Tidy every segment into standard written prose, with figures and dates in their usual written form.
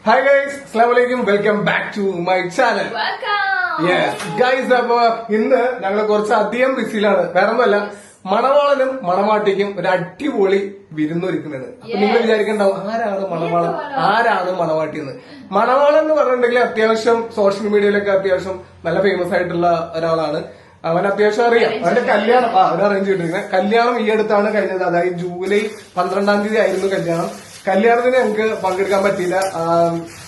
Hi guys, Assalamualaikum. Welcome back to my channel. Welcome. Yes, guys. അപ്പൊ ഇന്ന് ഞങ്ങൾ കുറച്ചധികം ബിസിയിലാണ്. വേറെ ഒന്നുമല്ല, മണവാളനും മണവാട്ടിക്കും ഒരു അടിപൊളി വിരുന്നൊരുക്കുന്നത്. അപ്പൊ നിങ്ങൾ വിചാരിക്കണ്ടാവും ആരാണ് മണവാളൻ, ആരാണ് മണവാട്ടി എന്ന്. മണവാളൻ എന്ന് പറഞ്ഞിട്ടുണ്ടെങ്കിൽ അത്യാവശ്യം സോഷ്യൽ മീഡിയയിലൊക്കെ അത്യാവശ്യം നല്ല ഫേമസ് ആയിട്ടുള്ള ഒരാളാണ്. അവൻ അത്യാവശ്യം അറിയാം. അവന്റെ കല്യാണം അവൻ അറേഞ്ച് ചെയ്തിരിക്കുന്നത്. കല്യാണം ഈ അടുത്താണ് കഴിഞ്ഞത്. അതായത് ജൂലൈ 12-ാം തീയതി ആയിരുന്നു കല്യാണം. കല്യാണത്തിന് ഞങ്ങൾക്ക് പങ്കെടുക്കാൻ പറ്റിയില്ല.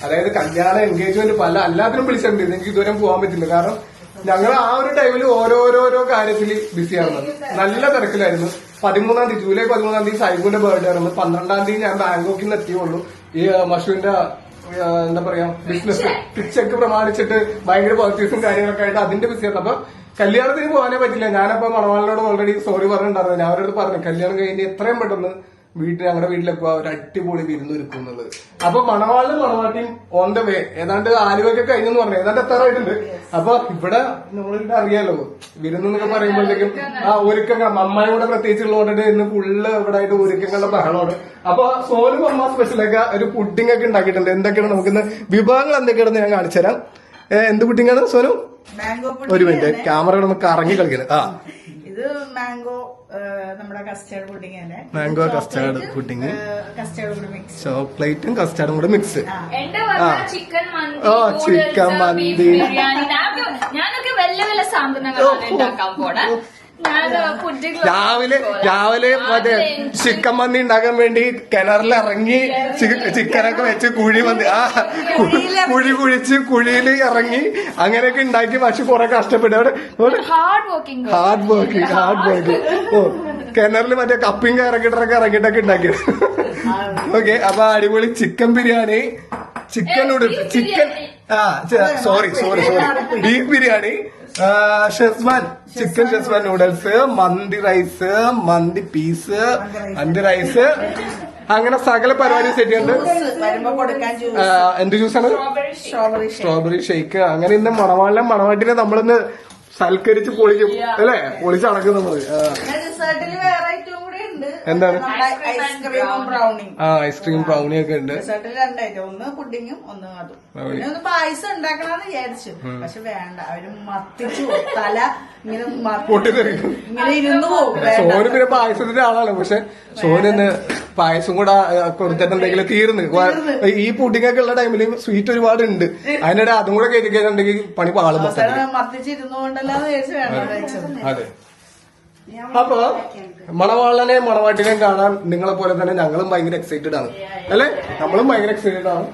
അതായത് കല്യാണം എൻഗേജ്മെന്റ് പല എല്ലാത്തിനും വിളിച്ചിട്ടുണ്ട്. എനിക്ക് ഇതുവരെ പോകാൻ പറ്റില്ല. കാരണം ഞങ്ങൾ ആ ഒരു ടൈമിൽ ഓരോരോ കാര്യത്തിൽ ബിസിയായിരുന്നു. നല്ല തിരക്കിലായിരുന്നു. 13-ാം തീയതി ജൂലൈ 13-ാം തീയതി സൈബുവിന്റെ ബർത്ത്ഡേ ആയിരുന്നു. 12-ാം തീയതി ഞാൻ ബാങ്കോക്കിൽ നിന്ന് എത്തിയുള്ളൂ. ഈ മഷുവിന്റെ എന്താ പറയാ ബിസിനസ് പിച്ചൊക്കെ പ്രമാണിച്ചിട്ട് ഭയങ്കര പർച്ചേസും കാര്യങ്ങളൊക്കെ ആയിട്ട് അതിന്റെ ബിസിയായിരുന്നു. അപ്പൊ കല്യാണത്തിന് പോകാനേ പറ്റില്ല. ഞാനപ്പോ മണവാളിനോട് ഓൾറെഡി സോറി പറഞ്ഞിട്ടുണ്ടായിരുന്നു. ഞാൻ അവരോട് പറഞ്ഞു കല്യാണം കഴിഞ്ഞ് എത്രയും പെട്ടെന്ന് ഞങ്ങളുടെ വീട്ടിലേക്ക് ഒരു അടിപൊളി വിരുന്നൊരുക്കും എന്നുള്ളത്. അപ്പൊ മണവാളിനും മണവാട്ടിയും ഓൺ ദ വേ. ഏതാണ്ട് ആലുവൊക്കെ കഴിഞ്ഞെന്ന് പറഞ്ഞു. ഏതാണ്ട് എത്താറായിട്ടുണ്ട്. അപ്പൊ ഇവിടെ നമ്മളിവിടെ അറിയാലോ വിരുന്നൊക്കെ പറയുമ്പോഴത്തേക്കും ആ ഒരുക്കങ്ങൾ അമ്മായിയുടെ പ്രത്യേകിച്ചുള്ളതുകൊണ്ട് ഇന്ന് ഫുള്ള് ഇവിടെ ആയിട്ട് ഒരുക്കങ്ങളുടെ ബഹളമാണ്. അപ്പൊ സോനും അമ്മ സ്പെഷ്യലൊക്കെ ഒരു പുഡിംഗ് ഒക്കെ ഉണ്ടാക്കിയിട്ടുണ്ട്. എന്തൊക്കെയാണ് നമുക്കിന്ന് വിഭവങ്ങൾ എന്തൊക്കെയാണെന്ന് ഞാൻ കാണിച്ചുതരാം. എന്ത് പുഡിംഗാണ് സോനു? ഒരു മിനിറ്റ്, ക്യാമറ നമുക്ക് കറങ്ങി കളിക്കണം. ഇത് മാംഗോ നമ്മുടെ കസ്റ്റേർഡ് പുഡിംഗ് തന്നെ. Mango custard pudding, custard mix, ചോക്ലേറ്റും കസ്റ്റേർഡും കൂടെ മിക്സ്. ചിക്കൻ ചിക്കൻ മന്തി. ഞാനൊക്കെ വലിയ വലിയ സാധനങ്ങളാണ് ഉണ്ടാക്കാൻ പോണേ. രാവിലെ മറ്റേ ചിക്കൻ മന്തി ഉണ്ടാക്കാൻ വേണ്ടി കിണറിൽ ഇറങ്ങി ചിക്കനൊക്കെ വെച്ച് കുഴി മന്തി കുഴി കുഴിച്ച് കുഴിയിൽ ഇറങ്ങി അങ്ങനെയൊക്കെ ഉണ്ടാക്കി. പക്ഷെ കുറെ കഷ്ടപ്പെട്ടു. Hard working. ഓ കിണറിൽ മറ്റേ കപ്പിങ് ഇറങ്ങിയിട്ടൊക്കെ ഉണ്ടാക്കിയത്. ഓക്കെ, അപ്പൊ അടിപൊളി chicken biryani, chicken noodles, sorry beef biryani, Schezwan chicken Schezwan noodles, mandi rice, mandi piece, mandi rice, അങ്ങനെ സകല പരിപാടി സെറ്റ് ചെയ്യുന്നുണ്ട്. എന്ത് ജ്യൂസാണ്? Strawberry shake. അങ്ങനെ ഇന്ന് മണവാട്ടിനെ നമ്മളിന്ന് സൽക്കരിച്ച് പൊളിക്കും അല്ലേ? പൊളിച്ചടക്കും നമ്മള്. എന്താണ്? ഐസ്ക്രീം ബ്രൗണി ഒക്കെ ഉണ്ട്. ഒന്ന് പുഡിങ്ങും ഒന്ന് അതും. പിന്നെ ഒന്ന് പായസം ഉണ്ടാക്കണമെന്ന് വിചാരിച്ചു. പക്ഷെ വേണ്ട, അവര് മത്തിച്ചു തല ഇങ്ങനെ പൊട്ടിത്തെറിക്കും. ഇങ്ങനെ ഇരുന്ന് പോകും. സോന് പിന്നെ പായസത്തിന്റെ ആളാണ്. പക്ഷെ സോനിന്ന് പായസം കൂടെ കൊടുത്തിട്ടുണ്ടെങ്കിൽ തീർന്ന്. ഈ പുഡിംഗ് ഒക്കെ ഉള്ള ടൈമിൽ സ്വീറ്റ് ഒരുപാട് ഉണ്ട്. അതിനിടെ അതും കൂടെ കയറ്റി കഴിഞ്ഞിട്ടുണ്ടെങ്കിൽ പണി പാളും. മത്തിച്ചിരുന്നോണ്ടല്ലാന്ന് വിചാരിച്ചു വേണ്ട. അതെ. അപ്പൊ മണവാളനെ മണവാട്ടിനെയും കാണാൻ നിങ്ങളെ പോലെ തന്നെ ഞങ്ങളും ഭയങ്കര എക്സൈറ്റഡ് ആണ് അല്ലെ? നമ്മളും ഭയങ്കര എക്സൈറ്റഡ് ആണ്.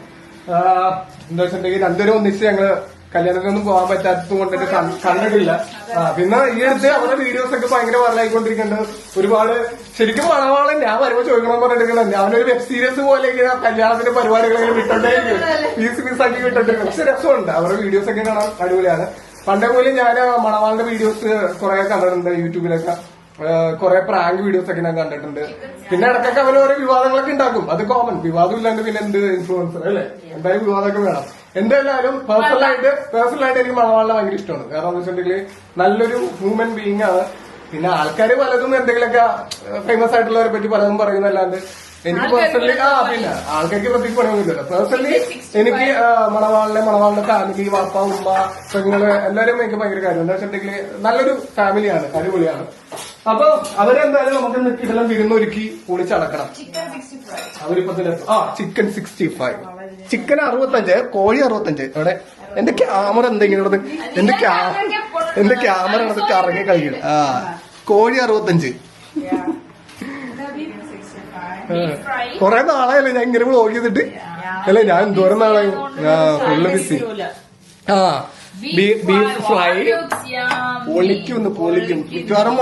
എന്താ വെച്ചിട്ടുണ്ടെങ്കിൽ രണ്ടുപേരും ഒന്നിച്ച് ഞങ്ങള് കല്യാണത്തിനൊന്നും പോകാൻ പറ്റാത്തത് കൊണ്ടിട്ട് കണ്ടിട്ടില്ല. പിന്നെ ഈ അടുത്ത് അവരുടെ വീഡിയോസ് ഒക്കെ ഭയങ്കര വൈറലായിക്കൊണ്ടിരിക്കുന്നുണ്ട്. ഒരുപാട് ശരിക്കും മണവാളൻ ഞാൻ വരുമ്പോ ചോദിക്കണം പറഞ്ഞിരിക്കുന്നത് ഞാനൊരു വെബ് സീരീസ് പോലെ കല്യാണത്തിന്റെ പരിപാടികൾ വിട്ടോണ്ടേയിരിക്കും, പീസാക്കി വിട്ടോണ്ടിരിക്കും. പക്ഷെ രസമുണ്ട്. അവരുടെ വീഡിയോസ് ഒക്കെ കാണാൻ അടിപൊളിയാണ്. പണ്ടേ പോലും ഞാൻ മണവാളിന്റെ വീഡിയോസ് കുറെ കണ്ടിട്ടുണ്ട് യൂട്യൂബിലൊക്കെ. കുറെ പ്രാങ്ക് വീഡിയോസ് ഒക്കെ ഞാൻ കണ്ടിട്ടുണ്ട്. പിന്നെ ഇടയ്ക്കൊക്കെ അവർ ഓരോ വിവാദങ്ങളൊക്കെ ഉണ്ടാക്കും. അത് കോമൺ. വിവാദം ഇല്ലാണ്ട് പിന്നെ എന്ത് ഇൻഫ്ലുവൻസർ അല്ലേ? എന്തായാലും വിവാദമൊക്കെ വേണം. എന്തായാലും പേഴ്സണലായിട്ട് എനിക്ക് മണവാളിനെ ഭയങ്കര ഇഷ്ടമാണ്. കാരണം എന്ന് വെച്ചിട്ടുണ്ടെങ്കിൽ നല്ലൊരു ഹ്യൂമൻ ബീയിങ് ആണ്. പിന്നെ ആൾക്കാർ പലതും എന്തെങ്കിലുമൊക്കെ ഫേമസ് ആയിട്ടുള്ളവരെ പറ്റി പലതും പറയുന്നല്ലാണ്ട് എനിക്ക് പേഴ്സണലി പിന്നെ ആൾക്കാർക്ക് പ്രത്യേകിച്ച് പണിയൊന്നുമില്ല. പേഴ്സണലി എനിക്ക് മണവാളിന്റെ ഫാമിലി, വാപ്പ, ഉമ്മ, പെങ്ങള് എല്ലാവരും എനിക്ക് ഭയങ്കര കാര്യം. എന്താ വെച്ചിട്ടുണ്ടെങ്കിൽ നല്ലൊരു ഫാമിലിയാണ്, അടിപൊളിയാണ്. അപ്പൊ അവരെന്തായാലും നമുക്ക് ഇതെല്ലാം വിരുന്നൊരുക്കി പൊളിച്ചടക്കണം. അവരിപ്പോ ചിക്കൻ 65, ചിക്കൻ 65, കോഴി 65. അവിടെ എന്റെ ക്യാമറ എന്തെങ്കിലും എന്റെ ക്യാമറ കറങ്ങി കഴിക്കണം. കോഴി 65. കൊറേ നാളായല്ലേ ഞാൻ ഇങ്ങനെ വ്ളോഗ് ചെയ്തിട്ട് അല്ലെ? ഞാൻ എന്തോരം നാളായി ഫുള്ള് ബിസി. ബീഫ് ഫ്രൈ പൊളിക്കും. മിക്കവാറും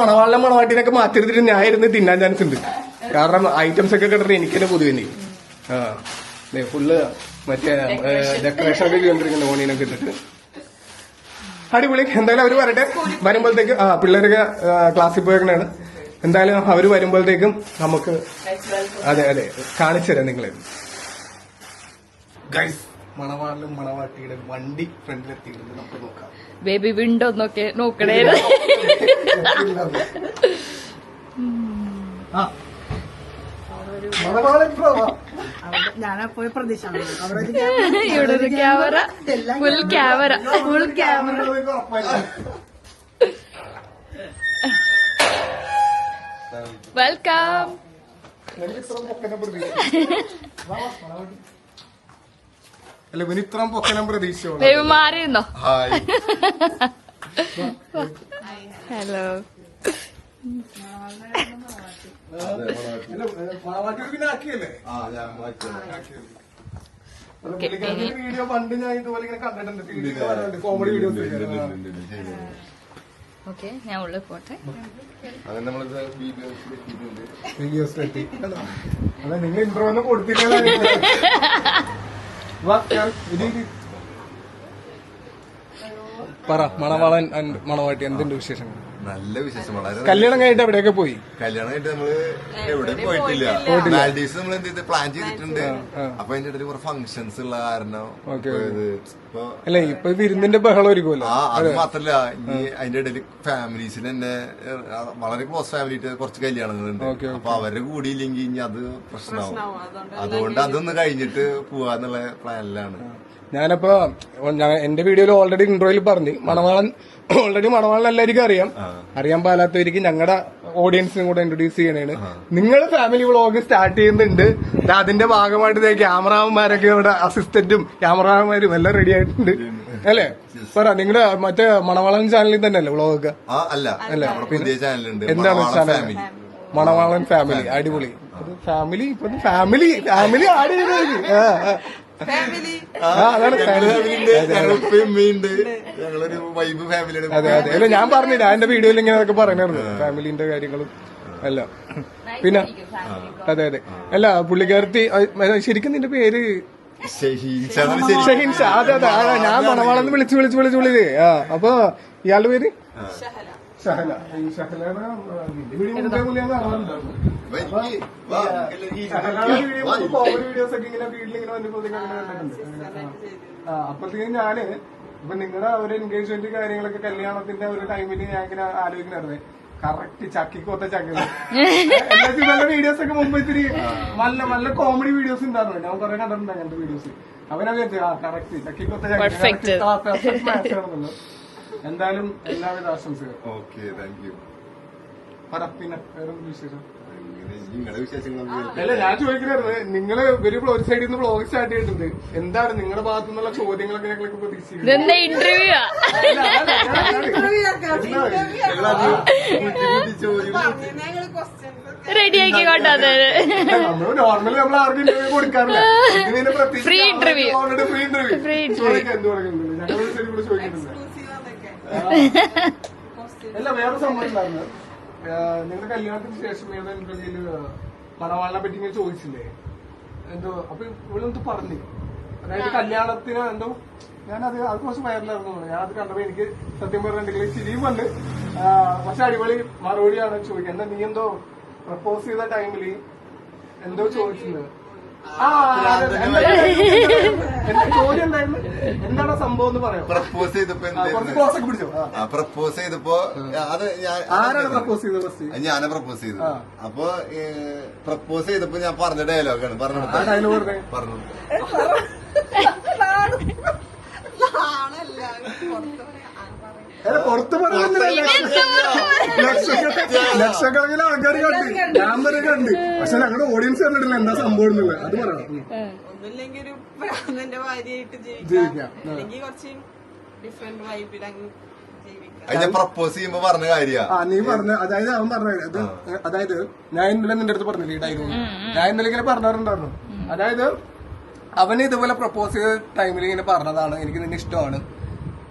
മണവാട്ടിനൊക്കെ മാറ്റിയെടുത്തിട്ട് ഞാൻ ഇരുന്ന് തിന്നാൻ ചാൻസ് ഉണ്ട്. കാരണം ഐറ്റംസ് ഒക്കെ കിട്ടിട്ട് എനിക്ക് തന്നെ പൊതുവെ ഫുള്ള് മറ്റേ ഡെക്കറേഷൻ ഒക്കെ ചെയ്തോണ്ടിരിക്കുന്ന ഓണിനൊക്കെ ഇട്ടിട്ട് അടിപൊളി. എന്തായാലും അവര് വരട്ടെ. വരുമ്പോഴത്തേക്ക് പിള്ളേരൊക്കെ ക്ലാസ്സിൽ പോയേക്കണാണ്. എന്തായാലും അവര് വരുമ്പോഴത്തേക്കും നമുക്ക് അതെ കാണിച്ചു തരാം നിങ്ങളെ. ഗൈസ്, മണവാളിലും മണവാട്ടിയുടെ വണ്ടി ഫ്രണ്ടിലെത്തിയിട്ടുണ്ട്. നമുക്ക് നോക്കാം. ബേബി വിൻഡോ നോക്കണേ. മണവാളൻ ഞാനെപ്പോഴും പ്രതീക്ഷ ഇവിടെ ഒരു camera, full camera, full camera. Welcome. അല്ല ഇവന് ഇത്രയും പൊക്കനം പ്രതീക്ഷയോ? മാറിയിരുന്നോ? ഹലോ. പിന്നെ ആക്കിയല്ലേ വീഡിയോ പണ്ട് ഞാൻ ഇതുപോലെ ഇങ്ങനെ കണ്ടിട്ടുണ്ട്, കോമഡി വീഡിയോസ്. ഓക്കെ, ഞാൻ ഉള്ളിൽ പോട്ടെ. വീഡിയോസിലെത്തി. അതെ, നിങ്ങൾ ഇൻട്രോ ഒന്നും കൊടുത്തില്ല. പറ, മണവാളൻ മണവാട്ടി എന്തിന്റെ വിശേഷങ്ങൾ? നല്ല വിശേഷം. വളരെ കല്യാണം കഴിഞ്ഞിട്ട് എവിടെയൊക്കെ പോയി? കല്യാണം കഴിഞ്ഞിട്ട് നമ്മള് എവിടെ പോയിട്ടില്ല. മാൽഡീവ്സ് നമ്മൾ എന്ത് ചെയ്ത് പ്ലാൻ ചെയ്തിട്ടുണ്ട്. അപ്പൊ അതിന്റെ ഇടയിൽ കുറെ ഫംഗ്ഷൻസ് ഉള്ള കാരണം അല്ല ഇപ്പൊ വിരുന്നിന്റെ ബഹളം ഒരുക്കുമല്ലോ. അത് മാത്രല്ല ഈ അതിന്റെ ഇടയിൽ ഫാമിലീസിൽ തന്നെ വളരെ ക്ലോസ് ഫാമിലി കുറച്ച് കല്യാണങ്ങളുണ്ട്. അപ്പൊ അവരുടെ കൂടിയില്ലെങ്കിൽ ഇനി അത് പ്രശ്നമാവും. അതുകൊണ്ട് അതൊന്ന് കഴിഞ്ഞിട്ട് പോവാന്നുള്ള പ്ലാനിലാണ്. ഞാനപ്പോ എന്റെ വീഡിയോയിൽ ഓൾറെഡി ഇൻട്രോയിൽ പറഞ്ഞു, മണവാളൻ എല്ലാവർക്കും അറിയാൻ പാലാത്തവർക്ക് ഞങ്ങളുടെ ഓഡിയൻസിനും കൂടെ ഇൻട്രൊഡ്യൂസ് ചെയ്യണേണ്. നിങ്ങൾ ഫാമിലി വ്ളോഗ് സ്റ്റാർട്ട് ചെയ്യുന്നുണ്ട്. അതിന്റെ ഭാഗമായിട്ട് ക്യാമറാമാന്മാരൊക്കെ ഇവിടെ അസിസ്റ്റന്റും ക്യാമറാമാരും എല്ലാം റെഡി ആയിട്ടുണ്ട് അല്ലേ? പറ, നിങ്ങളുടെ മറ്റേ മണവാളൻ ചാനലിൽ തന്നെ അല്ലേ വ്ളോഗൊക്കെ? അല്ല, പുതിയ ചാനലുണ്ട്, എന്താണ് ചാനൽ? മണവാളൻ ഫാമിലി. അടിപൊളി. ഫാമിലി ഇപ്പൊ ഫാമിലി ആഡ് ചെയ്ത് ഞങ്ങളൊരു വൈബ് ഫാമിലിയാണ്. അതെ അതെ. അല്ല ഞാൻ പറഞ്ഞില്ല, എന്റെ വീഡിയോയിൽ ഇങ്ങനെയൊക്കെ പറയണായിരുന്നു ഫാമിലിന്റെ കാര്യങ്ങളും എല്ലാം. പിന്നെ അതെ അതെ. അല്ല പുള്ളിക്കാരത്തി ശരിക്കും നിന്റെ പേര് ഷഹീൻഷ. അതെ അതെ. ഞാൻ മണവാളെന്ന് വിളിച്ച് അപ്പൊ ഇയാളുടെ പേര് ഷഹല. ഈ ഷഹലാണ് വീഡിയോസ് ഒക്കെ ഇങ്ങനെ വീട്ടിലിങ്ങനെ വന്നപ്പോ അപ്പഴത്തേക്കും ഞാന് ഇപ്പൊ നിങ്ങളുടെ ഒരു എൻഗേജ്മെന്റ് കാര്യങ്ങളൊക്കെ കല്യാണത്തിന്റെ ഒരു ടൈമില് ഞാൻ ഇങ്ങനെ ആലോചിക്കണായിരുന്നേ, കറക്റ്റ് ചക്കിക്കൊത്ത ചക്കി നല്ല വീഡിയോസ് ഒക്കെ മുമ്പ് ഇത്തിരി നല്ല കോമഡി വീഡിയോസ് ഉണ്ടായിരുന്നു. ഞാൻ കുറെ കണ്ടിട്ടുണ്ട് അങ്ങനത്തെ വീഡിയോസ്. അവനത് കറക്റ്റ് ചക്കിക്കൊത്ത ചക്കി. എന്തായാലും എല്ലാവിധ ആശംസകൾ. Okay, thank you. പിന്നെ വേറെ വിശേഷം? നിങ്ങളുടെ വിശേഷങ്ങൾ അല്ല ഞാൻ ചോദിക്കണായിരുന്നു, നിങ്ങള് ഒരു സൈഡിൽ നിന്ന് വ്ളോഗ് സ്റ്റാർട്ട് ചെയ്തിട്ടുണ്ട്. എന്താണ് നിങ്ങളുടെ ഭാഗത്തു നിന്നുള്ള ചോദ്യങ്ങളൊക്കെ ഞങ്ങൾക്ക് പ്രതീക്ഷിക്കുന്നത്? ഇന്റർവ്യൂ റെഡിയാക്കി കൊണ്ടത് നോർമലി നമ്മൾ ആർക്കും ഇന്റർവ്യൂ കൊടുക്കാറില്ല. Free interview. Already free interview എന്ത് പറയുന്നുണ്ട്? ഞങ്ങൾ കൂടെ ചോദിക്കുന്നുണ്ട്. അല്ല വേറെ സംഭവം ഉണ്ടായിരുന്നു, നിങ്ങളുടെ കല്യാണത്തിന് ശേഷം ഏതോ ഇന്റർവ്യൂല് മണവാളിനെ പറ്റി ഇങ്ങനെ ചോദിച്ചില്ലേ എന്തോ, അപ്പൊ ഇവളെന്തോ പറഞ്ഞു, അതായത് കല്യാണത്തിന് എന്തോ, ഞാനത് അത് കുറച്ച് വയറിലായിരുന്നു. ഞാനത് കണ്ടപ്പോ എനിക്ക് സത്യം പറഞ്ഞിട്ടുണ്ടെങ്കിൽ ചിരിയും വന്ന്, പക്ഷെ അടിപൊളി മറുപടിയാണ് ചോദിക്കുക. എന്താ നീ എന്തോ പ്രപ്പോസ് ചെയ്ത ടൈമില് എന്തോ ചോദിച്ചിരുന്നത്? ചോദ്യം എന്തായിരുന്നു? എന്താണ് സംഭവം എന്ന് പറയാം. പ്രപ്പോസ് ചെയ്തപ്പോ പ്രപ്പോസ് ചെയ്തപ്പോ അത് ആരാണ് പ്രപ്പോസ് ചെയ്തത്? ഞാനാ പ്രപ്പോസ് ചെയ്തത്. അപ്പൊ പ്രപ്പോസ് ചെയ്തപ്പോ ഞാൻ പറഞ്ഞ ഡയലോഗാണ് പറഞ്ഞു. പുറത്ത് പറയുന്നില്ല, ലക്ഷക്കണക്കിന് ആൾക്കാർ കണ്ട്, ഞാൻ വരെ കണ്ട്. പക്ഷെ ഞങ്ങളുടെ ഓഡിയൻസ് കണ്ടിട്ടില്ല എന്താ സംഭവം എന്നുള്ളത്. അത് പറയണം. ഒന്നുമില്ലെങ്കിൽ ഒരു പ്രാന്തന്റെ ഭാര്യയായിട്ട് ജീവിക്കാം, അല്ലെങ്കിൽ കുറച്ച് ഡിഫറെന്റ് വൈബിൽ അങ്ങ് ജീവിക്കാം. പ്രപ്പോസ് ചെയ്യുമ്പോ പറഞ്ഞ കാര്യമാണ് നീ പറഞ്ഞ, അതായത് അവൻ പറഞ്ഞത്. അതായത് ഞാൻ ഇന്നലെ നിന്റെ അടുത്ത് പറഞ്ഞില്ലേ ഈ ഡയലോഗ്, ഞാൻ ഇന്നലെ ഇങ്ങനെ പറഞ്ഞിട്ടുണ്ടായിരുന്നു. അതായത് അവന് ഇതുപോലെ പ്രപ്പോസ് ചെയ്ത ടൈമിൽ ഇങ്ങനെ പറഞ്ഞതാണ്, എനിക്ക് നിന്നെ ഇഷ്ടമാണ്,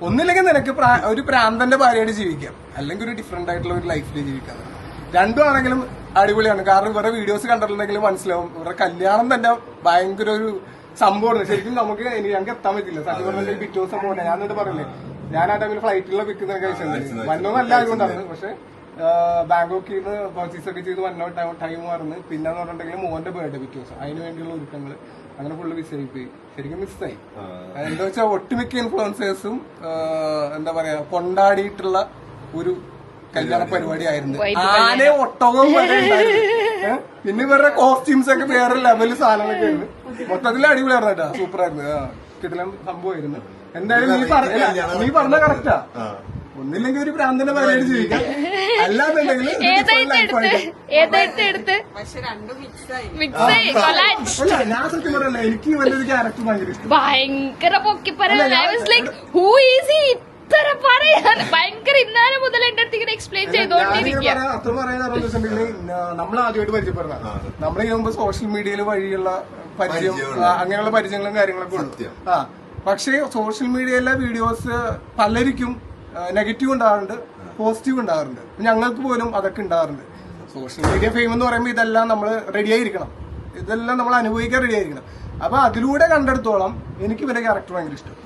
ഒന്നില്ലെങ്കിൽ നിനക്ക് ഒരു പ്രാന്തന്റെ ഭാര്യയായിട്ട് ജീവിക്കാം, അല്ലെങ്കിൽ ഒരു ഡിഫറെന്റ് ആയിട്ടുള്ള ഒരു ലൈഫിൽ ജീവിക്കാം. രണ്ടും ആണെങ്കിലും അടിപൊളിയാണ്. കാരണം ഇവരുടെ വീഡിയോസ് കണ്ടിട്ടുണ്ടെങ്കിൽ മനസ്സിലാവും, ഇവരുടെ കല്യാണം തന്നെ ഭയങ്കര ഒരു സംഭവമാണ്. ശരിക്കും ഞങ്ങൾക്ക് എത്താൻ പറ്റില്ല. സത്യം പറഞ്ഞിട്ട് പിറ്റേ ദിവസം പോലെ ഞാൻ എന്നിട്ട് പറയില്ലേ, ഞാൻ ആ ടൈമിൽ ഫ്ലൈറ്റിലുള്ള പിക്കുന്ന കഴിച്ചത് വന്നോന്നല്ല ആയതുകൊണ്ടാണ്. പക്ഷെ ബാങ്കോക്കിൽ നിന്ന് പർച്ചേസ് ഒക്കെ ചെയ്ത് വന്നോ ടൈം മാറുന്നു. പിന്നെന്ന് പറഞ്ഞിട്ടുണ്ടെങ്കിൽ മോന്റെ ബർത്ത്ഡേ പിറ്റേ ദിവസം, അതിന് വേണ്ടിയുള്ള ഒരുക്കങ്ങൾ, അങ്ങനെ ഫുള്ള് മിസ്സായി പോയി. ശരിക്കും മിസ്സായി. എന്താ വെച്ചാൽ ഒട്ടുമിക്ക ഇൻഫ്ലുവൻസേഴ്സും എന്താ പറയാ കൊണ്ടാടിയിട്ടുള്ള ഒരു കല്യാണ പരിപാടി ആയിരുന്നു. ആനയും ഒട്ടകവും വരെ ഉണ്ടായിരുന്നു. പിന്നെ ഇവരുടെ കോസ്റ്റ്യൂംസ് ഒക്കെ വേറെ ലെവല് സാധനങ്ങളൊക്കെ ആയിരുന്നു. മൊത്തത്തിൽ അടിപൊളിയായിരുന്നു കേട്ടോ, സൂപ്പർ ആയിരുന്നു. കിട്ടലും സംഭവമായിരുന്നു. എന്തായാലും നീ പറഞ്ഞ കറക്റ്റാ. ഒന്നില്ലെങ്കിൽ ഒരു പ്രാന്തന്റെ പരിപാടി ജീവിക്കാം, അല്ലാന്നുണ്ടെങ്കിൽ പക്ഷെ രണ്ടും മിക്സായി. അല്ല ഞാൻ സത്യം പറയല്ല, എനിക്ക് ഇവന്റെ ഒരു ക്യാരക്ടർ ഭയങ്കര ഇഷ്ടം. ഭയങ്കര പൊക്കി പറയാൻ ഹൂ ഈസ് ഇത്ര പറയാൻ ഭയങ്കര ഇന്നാലെ മുതൽ എന്റെ അടുത്ത് ഇങ്ങനെ എക്സ്പ്ലെയിൻ ചെയ്തോണ്ടിരിക്കുക. അത്ര പറയാന്ന് വെച്ചിട്ടുണ്ടെങ്കിൽ നമ്മൾ ആദ്യമായിട്ട് പരിചയപ്പെടുന്ന നമ്മളിങ്ങനെ മുമ്പ് സോഷ്യൽ മീഡിയയിൽ വഴിയുള്ള പരിചയം, അങ്ങനെയുള്ള പരിചയങ്ങളും കാര്യങ്ങളൊക്കെ ഉണ്ട്. പക്ഷേ സോഷ്യൽ മീഡിയയിലെ വീഡിയോസ് പലർക്കും നെഗറ്റീവ് ഉണ്ടാകാറുണ്ട്, പോസിറ്റീവ് ഉണ്ടാകാറുണ്ട്. ഞങ്ങൾക്ക് പോലും അതൊക്കെ ഉണ്ടാകാറുണ്ട്. സോഷ്യൽ മീഡിയ ഫെയിം എന്ന് പറയുമ്പോൾ ഇതെല്ലാം നമ്മൾ റെഡിയായിരിക്കണം, ഇതെല്ലാം നമ്മൾ അനുഭവിക്കാൻ റെഡിയായിരിക്കണം. അപ്പൊ അതിലൂടെ കണ്ടെടുത്തോളം എനിക്ക് ഇവരുടെ ക്യാരക്ടർ ഭയങ്കര ഇഷ്ടം.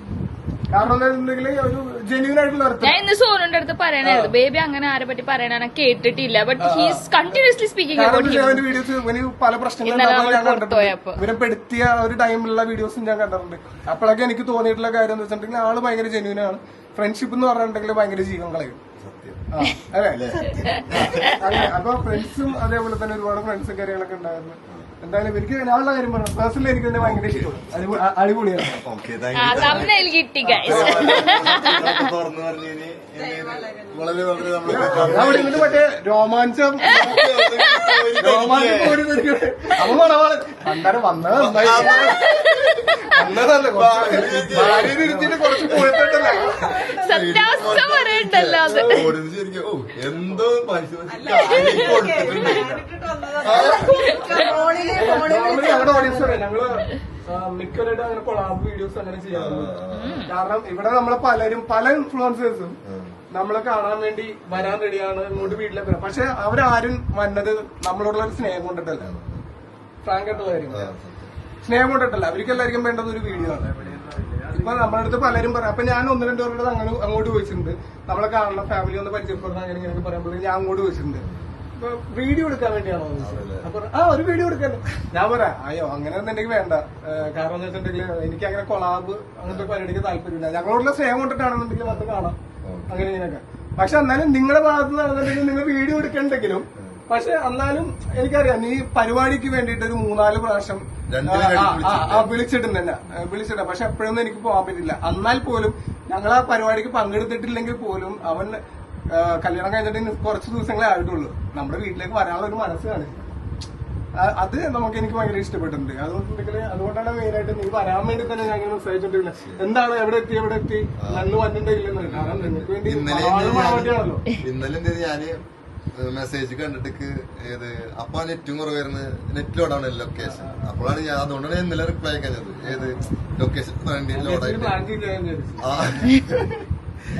കാരണം എന്താണെന്നുണ്ടെങ്കിൽ ഒരു ജെന്യൂൻ ആയിട്ടുള്ള അർത്ഥം. ഞാൻ ഇന്ന് സോനുന്റെ അടുത്ത് പറയണായിരുന്നു, ബേബി അങ്ങനെ ആരെ പറ്റി പറയണ കേട്ടിട്ടില്ല, but he's continuously speaking about him. Videos ഇവന് പല പ്രശ്നങ്ങളും ഞാൻ കണ്ടിട്ടുണ്ട്. ഇവരെ പെടുത്തിയ ഒരു ടൈമിലുള്ള വീഡിയോസും ഞാൻ കണ്ടിട്ടുണ്ട്. അപ്പോഴൊക്കെ എനിക്ക് തോന്നിയിട്ടുള്ള കാര്യം എന്ന് വെച്ചിട്ടുണ്ടെങ്കിൽ ആള് ഭയങ്കര ജെന്യൂൻ ആണ്. ഫ്രണ്ട്ഷിപ്പ് എന്ന് പറഞ്ഞിട്ടുണ്ടെങ്കിൽ ഭയങ്കര ജീവൻ കളയും. അതെ, അപ്പൊ ഫ്രണ്ട്സും അതേപോലെ തന്നെ ഒരുപാട് ഫ്രണ്ട്സും കാര്യങ്ങളൊക്കെ ഉണ്ടായിരുന്നു. എന്തായാലും എനിക്ക് ഞാനുള്ള കാര്യം പറഞ്ഞു, പേഴ്സണലി എനിക്ക് തന്നെ ഭയങ്കര ഇഷ്ടമാണ്, അടിപൊളിയാണ്. അവിടെ എന്നിട്ട് മറ്റേ രോമാഞ്ചം അവ മണവാള് അന്നേരം വന്നതല്ലേ ഭാര്യ ഇരുത്തിട്ട് കുറച്ച് പോയിട്ടുണ്ടല്ലോ. സത്യാവസ്ഥ പറയണ്ടല്ലോ അത്. എന്തോ ഞങ്ങളുടെ ഓഡിയൻസ് പറയാം, ഞങ്ങള് മിക്കവരായിട്ട് അങ്ങനെ കൊളാബ് വീഡിയോസ് അങ്ങനെ ചെയ്യാറുണ്ട്. കാരണം ഇവിടെ നമ്മളെ പലരും പല ഇൻഫ്ലുവൻസേഴ്സും നമ്മളെ കാണാൻ വേണ്ടി വരാൻ റെഡിയാണ്, ഇങ്ങോട്ട് വീട്ടിലേക്ക് വരാം. പക്ഷെ അവരാരും വന്നത് നമ്മളോടുള്ള ഒരു സ്നേഹം കൊണ്ടിട്ടല്ല, ഫ്രാങ്ക് ആയിട്ടുള്ള കാര്യം, സ്നേഹം കൊണ്ടിട്ടല്ല. അവർക്ക് എല്ലാവർക്കും വേണ്ടത് ഒരു വീഡിയോ ആണ്. ഇപ്പൊ നമ്മുടെ അടുത്ത് പലരും പറയാം. അപ്പൊ ഞാൻ ഒന്ന് രണ്ടു പേരുടെ അങ്ങോട്ട് ചോദിച്ചിട്ടുണ്ട്, നമ്മളെ കാണുന്ന ഫാമിലി ഒന്ന് പരിചയപ്പെടുന്ന അങ്ങനെ ഇങ്ങനെ പറയുമ്പോൾ ഞാൻ അങ്ങോട്ട് ചോദിച്ചിട്ടുണ്ട്, ഇപ്പൊ വീഡിയോ എടുക്കാൻ വേണ്ടിയാണോ? അപ്പൊ ഒരു വീഡിയോ എടുക്കാൻ. ഞാൻ പറയാം അയ്യോ അങ്ങനെ ഒന്നും വേണ്ട. കാരണം എന്ന് വെച്ചിട്ടുണ്ടെങ്കിൽ എനിക്ക് അങ്ങനെ കൊളാബ് അങ്ങനത്തെ പരിപാടിക്ക് താല്പര്യമില്ല. ഞങ്ങളോടുള്ള സ്നേഹം കൊണ്ടിട്ടാണെന്നുണ്ടെങ്കിൽ അത് കാണാം, അങ്ങനെ ഇങ്ങനെയൊക്കെ. പക്ഷെ എന്നാലും നിങ്ങളുടെ ഭാഗത്ത് നടന്നിട്ടുണ്ടെങ്കിൽ നിങ്ങൾ വീഡിയോ എടുക്കണ്ടെങ്കിലും, പക്ഷെ എന്നാലും എനിക്കറിയാം നീ പരിപാടിക്ക് വേണ്ടിയിട്ട് ഒരു 3-4 പ്രാവശ്യം വിളിച്ചിട്ട. പക്ഷെ എപ്പോഴൊന്നും എനിക്ക് പോകാൻ പറ്റില്ല. എന്നാൽ പോലും ഞങ്ങൾ ആ പരിപാടിക്ക് പങ്കെടുത്തിട്ടില്ലെങ്കിൽ പോലും അവൻ കല്യാണം കഴിഞ്ഞിട്ട് കുറച്ച് ദിവസങ്ങളെ ആയിട്ടുള്ളൂ, നമ്മുടെ വീട്ടിലേക്ക് വരാനുള്ള ഒരു മനസ്സ് കാണിച്ചു. അത് നമുക്ക് എനിക്ക് ഭയങ്കര ഇഷ്ടപ്പെട്ടിട്ടുണ്ട്. അതുകൊണ്ടാണ് മെയിനായിട്ട് നീ വരാൻ വേണ്ടി തന്നെ ഞാൻ ഇങ്ങനെ മെസ്സേജിട്ടില്ല, എന്താണ് എവിടെ എത്തി നന്ന് വന്നിട്ടില്ലെന്ന്. കാരണം നിങ്ങൾക്ക് വേണ്ടി മണവാട്ടിയാണല്ലോ. ഇന്നലെ എന്തേത് ഞാന് മെസ്സേജ് കണ്ടിട്ട് ഏത് അപ്പൊ നെറ്റും കുറവായിരുന്നു, നെറ്റ് ലോഡാണ് ലൊക്കേഷൻ. അപ്പോഴാണ് ഞാൻ അതുകൊണ്ടാണ് ഞാൻ ഇന്നലെ റിപ്ലൈ കഴിഞ്ഞത്, ഏത് ലൊക്കേഷൻ ലോഡായിട്ട്.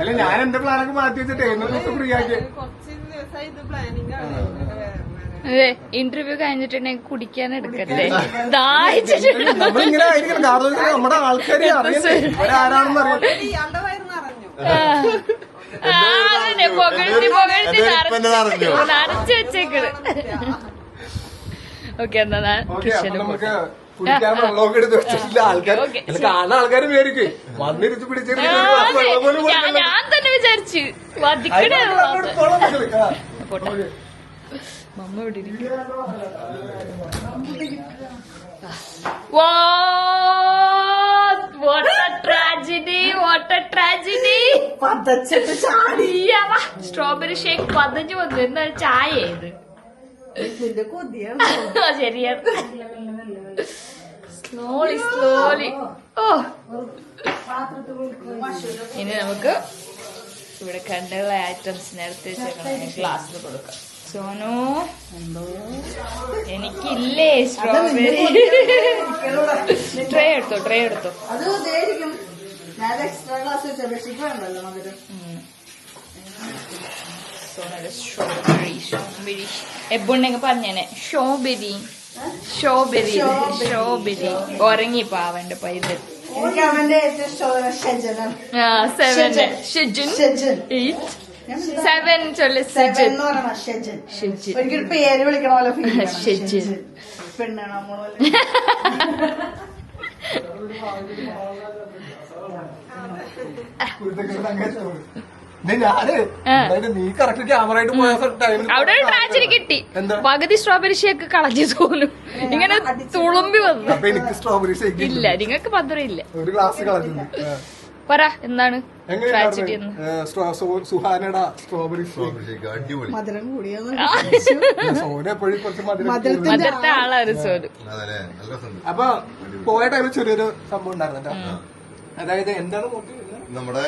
അല്ല ഞാൻ എന്റെ പ്ലാനൊക്കെ മാറ്റി വെച്ചിട്ട് ദിവസം ഫ്രീ ആക്കി. കുറച്ച് ദിവസമായി ഇത് പ്ലാനിങ് ആണ്. അതെ, ഇന്റർവ്യൂ കഴിഞ്ഞിട്ടുണ്ടെങ്കിൽ കുടിക്കാൻ എടുക്കട്ടെ, ദാഹിച്ചിട്ടുണ്ട്. നമ്മളിങ്ങനെ ആയിരിക്കണം, കാരണം നമ്മുടെ ആൾക്കാരെ അറിയാം ഇവരാരാണെന്ന് അറിയാം. ഇയാളുടെ വയറ് നിറഞ്ഞു. അതന്നെ പൊകഴ്ത്തി നരച്ചു വെച്ചേക്കണ്. ഓക്കെ, എന്നാ നമുക്ക് കുടിക്കാൻ വെള്ളമൊക്കെ എടുത്ത് വെച്ചിട്ടില്ല. ആൾക്കാർ കാണുന്ന ആൾക്കാർ പേടിക്കും വന്നിരുത്തി പിടിച്ചിട്ട് ഞാൻ തന്നെ വിചാരിച്ചു വധിക്കണേ. മമ്മ ഇവിടെ ഇരിക്കും. What a tragedy, what a tragedy. പതച്ചിട്ട് ചാടി സ്ട്രോബെറി ഷേക്ക് പതഞ്ഞു വന്നു. എന്താ ചായ ഇത്? ഇതിന്റെ കൊതിയാണ്. ശരിയാണ്. സ്ലോലി. ഓ, ഇനി നമുക്ക് ഇവിടെ കണ്ടുള്ള ഐറ്റംസിന് എടുത്ത് വെച്ചേക്കണം, ഗ്ലാസ്സിൽ കൊടുക്കാം. സോനു എനിക്കില്ലേ സ്ട്രോബെറി? ട്രേ എടുത്തോ. അത് ഇതായിരിക്കും, ഞാൻ എക്സ്ട്രാ ഗ്ലാസ് വെച്ചാൽ ബെഷിക്ക് വേണ്ടല്ലോ മധുരം. സോനയുടെ സ്ട്രോബെറി എപ്പോണ്ടെങ്കിൽ പറഞ്ഞേനെ. ഷോബെരി ഉറങ്ങി പാവന്റെ പൈതൽ. എനിക്ക് അവന്റെ ഏറ്റവും ഇഷ്ടമുള്ള ഷെജനാണ്. 7 ചൊല്ലു. ഒരിക്കൽ പേര് വിളിക്കണ പോലെ ഷെജിൻ. പെണ്ണാണ് നമ്മളെ. ഞാന് അതായത് നീ കറക്റ്റ് ക്യാമറ ആയിട്ട് പോയ ടൈമിൽ അവിടെ ഒരു ട്രാജഡി കിട്ടി. എന്താ? പകുതി സ്ട്രോബെറി ഷേക്ക് കളഞ്ഞു തോന്നും, ഇങ്ങനെ തുളുമ്പി വന്നു. അപ്പൊ എനിക്ക് സ്ട്രോബെറി ഷേക്ക് ഇല്ല, നിങ്ങൾക്ക് മധുരം ഇല്ല. ഒരു ഗ്ലാസ് കളഞ്ഞു. പറ എന്താണ് ട്രാജഡി എന്ന്. സുഹാനയുടെ സ്ട്രോബെറി ഷേക്ക് അടിപൊളി. മധുരം കൂടിയെന്ന് സോന എപ്പോഴും കുറച്ച് മധുരം മധുരത്തെ ആളാണ് സോനു. അതല്ലേ നല്ല രസമുണ്ട്. അപ്പൊ പോയ ടൈമിൽ ചെറിയൊരു സംഭവം ഉണ്ടായിരുന്നു കേട്ടോ. അതായത് എന്താണ് മോട്ടി നമ്മുടെ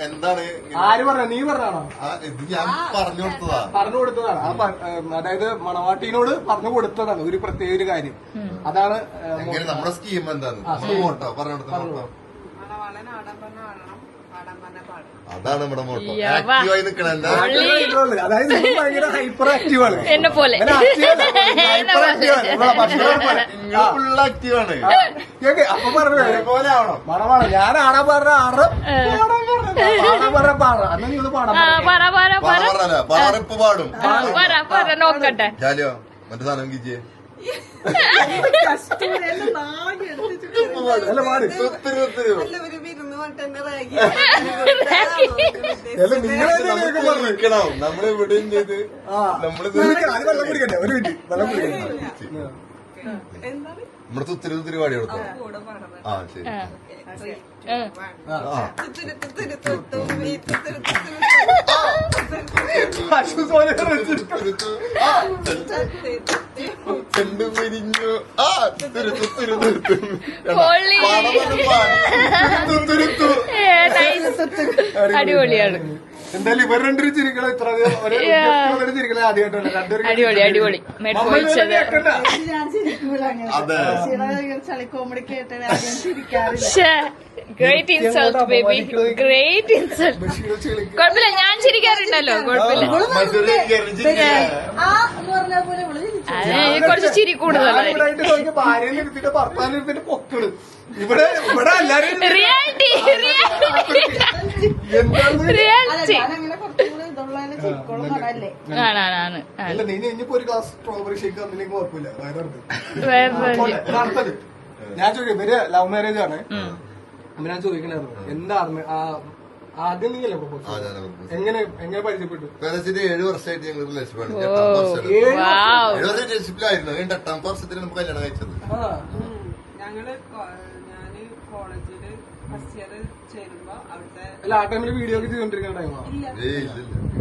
എന്താണ് ആര് പറഞ്ഞ? നീ പറഞ്ഞാണോ? ഇത് ഞാൻ പറഞ്ഞു കൊടുത്തതാ. പറഞ്ഞു കൊടുത്തതാണ്. അതായത് മണവാട്ടീനോട് പറഞ്ഞു കൊടുത്തതാണ് ഒരു പ്രത്യേക ഒരു കാര്യം. അതാണ് എങ്ങനെ നമ്മുടെ സ്കീം എന്താണ് മോട്ടോ പറഞ്ഞു കൊടുത്ത മണവാളൻ ആഡംബരം ആടണം, ആഡംബരം പാടണം. അതാണ് നമ്മുടെ മോട്ടോ. യവ. ആക്റ്റീവായി നിക്കണ അതായത് നിങ്ങൾ ഭയങ്കര ഹൈപ്പർ ആക്റ്റീവ് ആണ്. എന്നെ പോലെ. ഹൈപ്പർ ആക്റ്റീവ് ആണ്. ഫുൾ ആക്റ്റീവാണ്. അപ്പൊ പറഞ്ഞു പോലെ ആവണം. മണമാണ് ഞാൻ ആടാൻ പറഞ്ഞ ആറ് പാടാൻ പറഞ്ഞ പാടാം. അന്ന് നീ ഒന്ന് പാടാൻ പറ പറ പറ പറഞ്ഞല്ല പാറിപ്പ് പാടും. പറ പറ നോക്കട്ടെ. ജാലിയോ മറ്റേ സാധനം കിച്ചിയെ അല്ല പാട്. അല്ല, ഒരു വിരുന്ന് പറഞ്ഞിട്ട് എന്നെ റാഗി. അല്ല നിങ്ങളെ പറഞ്ഞു നമ്മള് എവിടെയും ചെയ്ത് നമ്മളിത് അത് വെള്ളം കുടിക്കട്ടെ. ഒരു മിനിറ്റ് വെള്ളം കുടിക്കട്ടെ. എന്താണ് നമ്മുടെ തുത്തിരി പാടി കൊടുത്തോ. കൂടെ പാടുന്നത്? ആ ശരി. ചെണ്ടു പിരിഞ്ഞു. അടിപൊളിയാണ്. എന്തായാലും ഇവർ രണ്ടൊരു ചിരിക്കണം. ഇത്ര ചിരിക്കണം ആദ്യമായിട്ടല്ല. അടിപൊളി അടിപൊളി. മെട്രോയിച്ചത് ഞാൻ ചിരിക്കൂല അങ്ങനെ ചളി കോമഡി കേട്ട് ഞാൻ ചിരിക്കാറില്ല. Great insult baby, great insult. കുഴപ്പമില്ല, ഞാൻ ചിരിക്കാറുണ്ടല്ലോ, കുഴപ്പമില്ല. ആ എന്ന് പറഞ്ഞ പോലെ ഇവിടെ അതിന് കുറച്ച് ചിരി കൂടുതലായിരിക്കും. ഭാര്യനെ എടുത്തിട്ട് ഭർത്താവിനെ എടുത്തിട്ട് പൊക്കിട്. ഇവിടെ എല്ലാരും റിയാലിറ്റി റിയാലിറ്റി ഞാനങ്ങനെ കുറച്ചുകൂടി ഇതുള്ളതിന് ചിരിക്കോളം പറയല്ലേ. ആണ്. അല്ല നീ ഇനിയിപ്പോ ഒരു ഗ്ലാസ് സ്ട്രോബെറി ഷേക്ക് തന്നില്ലെങ്കിൽ കുഴപ്പമില്ല. അടുത്തത് ഞാൻ ചോദിക്കും. ഇവര് ലവ് മാരേജ് ആണ്. അപ്പൊ ഞാൻ ചോദിക്കണായിരുന്നു എന്താണ് ആദ്യം നീയല്ലേ പ്രപ്പോസ്? എങ്ങനെ പരിചയപ്പെട്ടു? 7 വർഷമായിട്ട് ഞങ്ങൾ റിലേഷൻഷിപ്പാണ്. 7 വർഷം റിലേഷൻഷിപ്പിലായിരുന്നു. 8ാമത്തെ വർഷത്തിൽ നമുക്ക് കല്യാണം കഴിച്ചത്. ഞാന് കോളേജില് ഫസ്റ്റ് ഇയർ ചേരുമ്പോ അവിടുത്തെ അല്ല ആ ടൈമില് വീഡിയോ ഒക്കെ ചെയ്തോണ്ടിരിക്കുന്ന ടൈമാ? ഇല്ല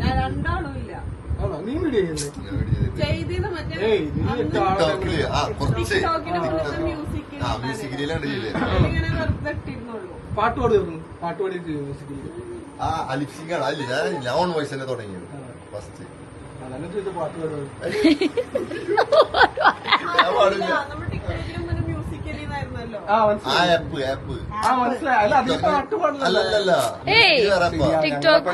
ഞാൻ രണ്ടാളും ഇല്ല. നീ വീഡിയോ ചെയ്യുന്നത്? ചെയ്തത് മറ്റേ ടിക്ടോക്കില് കുറച്ച് മ്യൂസിക് മ്യൂസിക്കലിലാണ് ചെയ്തത്. ഇങ്ങനെ വെറുതെ ഇട്ടിരുന്നുള്ളൂ. പാട്ട് പാടുന്നു. പാട്ട് പാടി ചെയ്യും മ്യൂസിക്കലി. ലിപ്സിംഗ് ആണ്. അല്ല ഞാൻ ഓൺ വോയിസ് തന്നെ തുടങ്ങിയത് ഫസ്റ്റ്. അതെന്നെ ചോദിച്ച പാട്ട് പാടുന്നത് നമ്മുടെ ടിക്ടോക്കിലും ഒരു മ്യൂസിക്കലി ആയിരുന്നല്ലോ. മനസ്സിലായി. അല്ല അതിൽ പാട്ട് പാടുന്നത് അല്ലല്ല ടിക്ടോക്ക്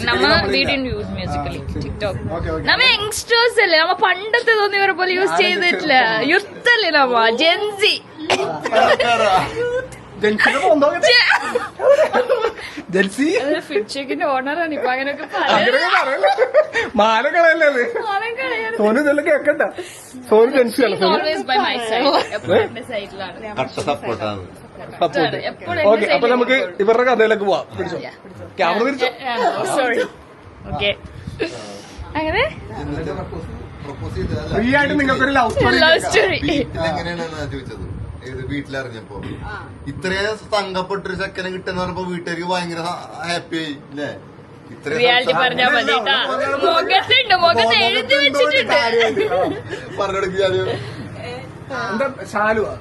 നമ്മ വീഡിയോ യൂസ് മ്യൂസിക്കലി ടിക്ടോക്ക് നമ്മ യങ്സ്റ്റേഴ്സ് അല്ലേ. നമ്മ പണ്ടത്തെ തോന്നിയവരെ പോലെ യൂസ് ചെയ്തിട്ടില്ല. യുത്തല്ലേ നമ്മ ജെൻസി. ജെൻസി ഫിഡ്ചെക്കിന്റെ ഓണറാണ് ഇപ്പൊ. അങ്ങനെയൊക്കെ മാലകളല്ലേ സോനു ഇതെല്ലാം കേക്കണ്ട. സോനു ജെൻസിയാണ്. Always by my side. എപ്പോഴും എന്റെ സൈഡിലാണ്. കട്ട സപ്പോർട്ടാണ്. ഓക്കെ അപ്പൊ നമുക്ക് ഇവരുടെ കഥയിലേക്ക് പോവാം. പിടിച്ചോ ക്യാമറ പിടിച്ചോ. സോറി. ഓക്കെ അങ്ങനെ പ്രപ്പോസ് ചെയ്തതല്ല. ഫ്രീ ആയിട്ട് നിങ്ങൾക്കൊരു ലവ് സ്റ്റോറി ലവ് സ്റ്റോറി എങ്ങനെയാണ് ചോദിച്ചത്? ഇത് വീട്ടിലറിഞ്ഞപ്പോ ഇത്രയും തങ്കപ്പെട്ടൊരു ചെക്കനെ കിട്ടുന്ന പറഞ്ഞപ്പോ വീട്ടുകാർക്ക് ഭയങ്കര ഹാപ്പി ആയി അല്ലേ? റിയാലിറ്റി പറഞ്ഞാ മതി. മുഖത്ത് എഴുതി വെച്ചിട്ടുണ്ട്. പറഞ്ഞെടുക്കാതെ എന്താ ഷാലുവാ?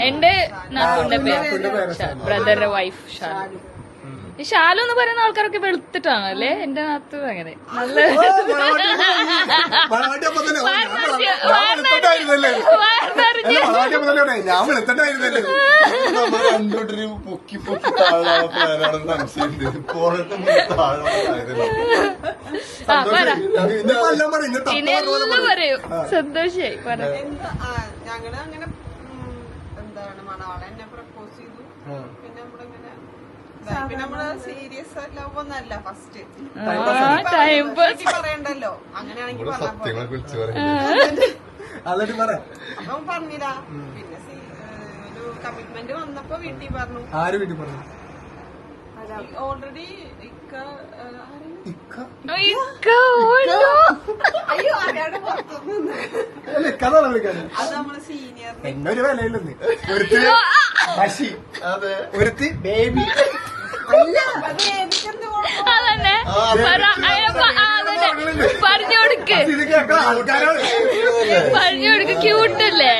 എന്റെ നാത്തുവിന്റെ പേര് ബ്രദറിന്റെ വൈഫ് ഷാലു. ഈ ഷാലു എന്ന് പറയുന്ന ആൾക്കാരൊക്കെ വെളുത്തിട്ടാണ് അല്ലേ? എന്റെ നാത്തു അങ്ങനെ നല്ല ഞാൻ വെളുത്തിട്ടായിരുന്നല്ലേ. രണ്ടോട്ടൊരു പൊക്കി പൊക്കി താഴെ പ്ലാനാണെന്ന് സംശയമുണ്ട്. പോഴത്തെ ഇനെല്ലാം പറയൂ. സന്തോഷായി പറ. ഞങ്ങള് അങ്ങനെ എന്താണ് മണവാളൻ എന്നെ പ്രപ്പോസ് ചെയ്തു. പിന്നെ നമ്മള് സീരിയസ് ലവ് ഒന്നല്ല ഫസ്റ്റ്. ടൈം പാസ് പറയണ്ടല്ലോ. അങ്ങനെയാണെങ്കിൽ സത്യങ്ങളെ വിളിച്ചു പറയും. അപ്പം പറഞ്ഞില്ല. പിന്നെ ഒരു കമ്മിറ്റ്മെന്റ് വന്നപ്പോ വീട്ടിൽ പറഞ്ഞു. ആര് വീട്ടിൽ പറഞ്ഞു? ഓൾറെഡി ഇക്ക അയ്യോ അറിയാണ്ട് പുറത്തുനിന്ന് അല്ല കഥയാണ് വിളിക്കാൻ അത് നമ്മള് സീനിയർ എന്നൊരു വിലയില്ലെന്ന് ഒരുത്തി ശശി അതെ ഒരുത്തി ബേബി എനിക്കെന്ത് അതന്നെ പറഞ്ഞു കൊടുക്ക് ഇത് കേൾക്കാൻ ആൾക്കാരോട് പറഞ്ഞു കൊടുക്ക് ക്യൂട്ടല്ലേ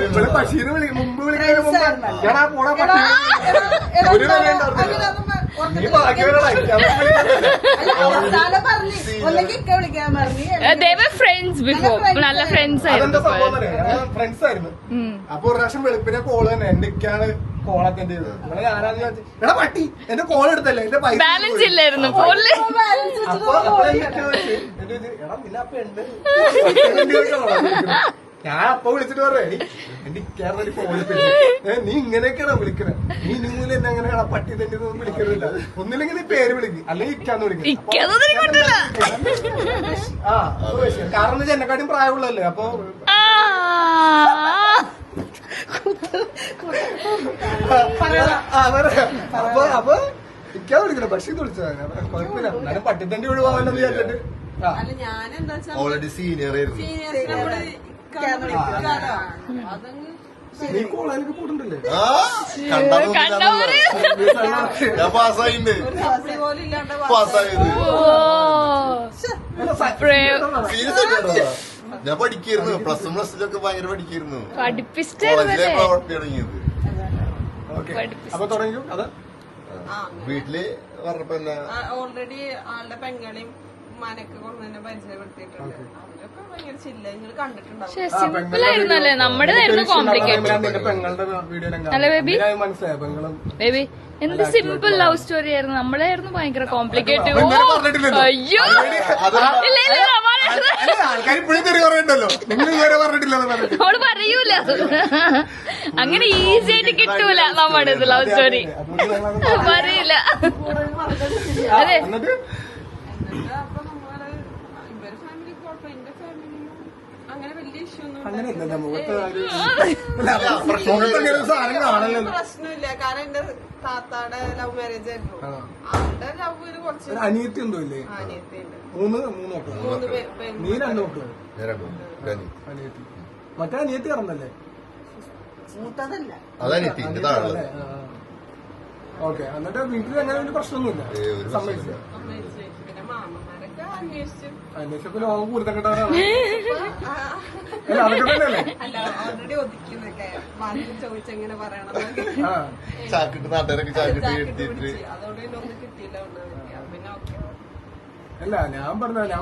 ഇവിടെ ബഷീറ് മുമ്പ് വിളിക്കുന്നതിന് മുമ്പ് ഞാൻ ആ പോണ പട്ടി ഒരു വില ഉണ്ടാവില്ല നീ ബാക്കിയവരോടായി അവസാനം പറഞ്ഞു ഒന്നെങ്കിൽ ഇക്ക വിളിക്കാൻ പറഞ്ഞു ഫ്രണ്ട്സ് ബിഫോർ നല്ല ഫ്രണ്ട്സ് അതെന്താ ആയിരുന്നു സംഭവം അറിയാം ഫ്രണ്ട്സ് ആയിരുന്നു അപ്പൊ ഒരു പ്രാവശ്യം വെളുപ്പിനെ കോള് തന്നെ എന്റെ ഇക്കാണ് കോൾ അറ്റൻഡ് ചെയ്തത് ഇവിടെ ഞാനാന്ന് ചോദിച്ചു എടാ പട്ടി എന്റെ കോൾ എടുത്തല്ലേ എന്റെ പൈസ ബാലൻസ് ഇല്ലായിരുന്നു ഫോണില് അപ്പൊ ചോദിച്ചു എടാ നിന്നെ അപ്പൊ ഉണ്ട് ഞാൻ അപ്പൊ വിളിച്ചിട്ട് പറയേ എന്റെ ഇക്കാരുടെ ഫോൺ നീ ഇങ്ങനെയൊക്കെയാണോ വിളിക്കണേ നീ ഇനിമൂലം എന്നെ എങ്ങനെയാണ് പട്ടി തന്നെ വിളിക്കുന്നില്ല ഒന്നില്ലെങ്കിൽ നീ പേര് വിളിക്കും അല്ലെങ്കിൽ ഇക്കാന്ന് വിളിക്കും ഇക്കതൊന്നും കൊണ്ടില്ല ആ കാരണം എന്നെക്കാട്ടും പ്രായമുള്ളല്ലേ അപ്പൊ അപ്പൊ ഇക്കാ വിളിക്കണം പക്ഷേ വിളിച്ചതാണ് കുഴപ്പമില്ല എന്നാലും പട്ടിത്തണ്ടി ഒഴിവാവല്ലോ വിചാരിച്ചിട്ട് അല്ല ഞാനെന്താ വെച്ചാൽ ഓൾറെഡി സീനിയർ ആയിരുന്നു സീനിയേഴ്സ് നമ്മള് ഇക്കാന്ന് വിളിക്കാലോ അതങ്ങ് നീ കോളേജിലേക്ക് പോയിട്ടുണ്ടല്ലേ കണ്ടവര് ഞാൻ പാസ്സായിണ്ട് സപ്ലി പോലും ഇല്ലാണ്ട് പാസ്സായത് സീരിയസ് ആയിട്ടാ ഞാൻ പഠിക്കായിരുന്നു പ്ലസ് വൺ പ്ലസ് ഒക്കെ ഭയങ്കര പഠിക്കായിരുന്നു പഠിപ്പിച്ചിട്ടല്ലേ കോളേജിലെ പ്രവർത്തി തുടങ്ങിയത് അപ്പൊ തുടങ്ങിയോ അത് വീട്ടില് പറഞ്ഞപ്പോ എന്നാ ഓൾറെഡി ആളുടെ പെങ്ങളെയും ഉമ്മാനൊക്കെ കൊണ്ട് തന്നെ പരിചയപ്പെടുത്തിയിട്ടുണ്ട് അവരൊക്കെ ഭയങ്കര ചില്ല നിങ്ങൾ കണ്ടിട്ടുണ്ടാവും സിമ്പിൾ ആയിരുന്നല്ലേ നമ്മുടേതായിരുന്നു കോംപ്ലിക്കേറ്റഡ് പെങ്ങളുടെ വീഡിയോ അല്ല ബേബി മനസ്സിലായി പെങ്ങളും ബേബി എന്ത് സിമ്പിൾ ലവ് സ്റ്റോറി ആയിരുന്നു നമ്മളായിരുന്നു ഭയങ്കര കോംപ്ലിക്കേറ്റഡ് അപ്പൊ ഇന്നലെ പറഞ്ഞിട്ടില്ലല്ലോ. അയ്യോ ഇല്ല ഇല്ല ആൾക്കാർ ഇപ്പോഴും തെറി പറയണ്ടല്ലോ നിങ്ങൾ ഇതുവരെ പറഞ്ഞിട്ടില്ലെന്ന് പറഞ്ഞു അവള് പറയൂല അങ്ങനെ ഈസി ആയിട്ട് കിട്ടൂല നമ്മുടെ ലവ് സ്റ്റോറി പറയില്ല അതെ എന്നിട്ട് എന്നിട്ട് അപ്പൊ നമ്മള് ഇവര് ഫാമിലി കുഴപ്പം എന്റെ ഫാമിലിയും അങ്ങനെ വലിയ ഇഷ്യൂ ഒന്നും അങ്ങനെയല്ല മുഖത്ത് മുഖത്ത് ഒരു സാധനം കാണല്ലോ പ്രശ്നമില്ല കാരണം എന്റെ താത്താടെ ലവ് മാരേജ് ആയിരുന്നു അവരുടെ ലവ് കുറച്ച് ഒരു അനിയത്തി എന്തോ ഇല്ലേ അനിയത്തിയുണ്ട് മൂന്ന് മക്കള് മൂന്ന് നീ രണ്ടു മക്കള് ഞാൻ രണ്ടും അനിയത്തി മറ്റേ അനിയത്തി ഇറന്നല്ലേ മൂത്തതല്ല അതാനിത്തി എന്റെ താഴെ ഓക്കെ എന്നിട്ട് വീട്ടിൽ അങ്ങനെ ഒരു പ്രശ്നമൊന്നുമില്ല സമ്മതിച്ചില്ല അമ്മേച്ചി പിന്നെ മാമന്മാരൊക്കെ അന്വേഷിച്ചു അന്വേഷിച്ചപ്പോ ലോകം കൂടുതൽ അല്ല അതൊക്കെ തന്നെയല്ലേ അല്ല ഓൾറെഡി ഒതുക്കിന്നൊക്കെ മാറ്റി ചോദിച്ചെങ്ങനെ പറയണമെന്നൊക്കെ ആ ചാക്കിട്ട് നാട്ടുകാരൊക്കെ ചാക്കിട്ട് എടുത്തിട്ട് അതോടെ പിന്നെ ഒന്നും കിട്ടിയില്ല പിന്നെ ഓക്കെ അല്ല ഞാൻ പറഞ്ഞല്ല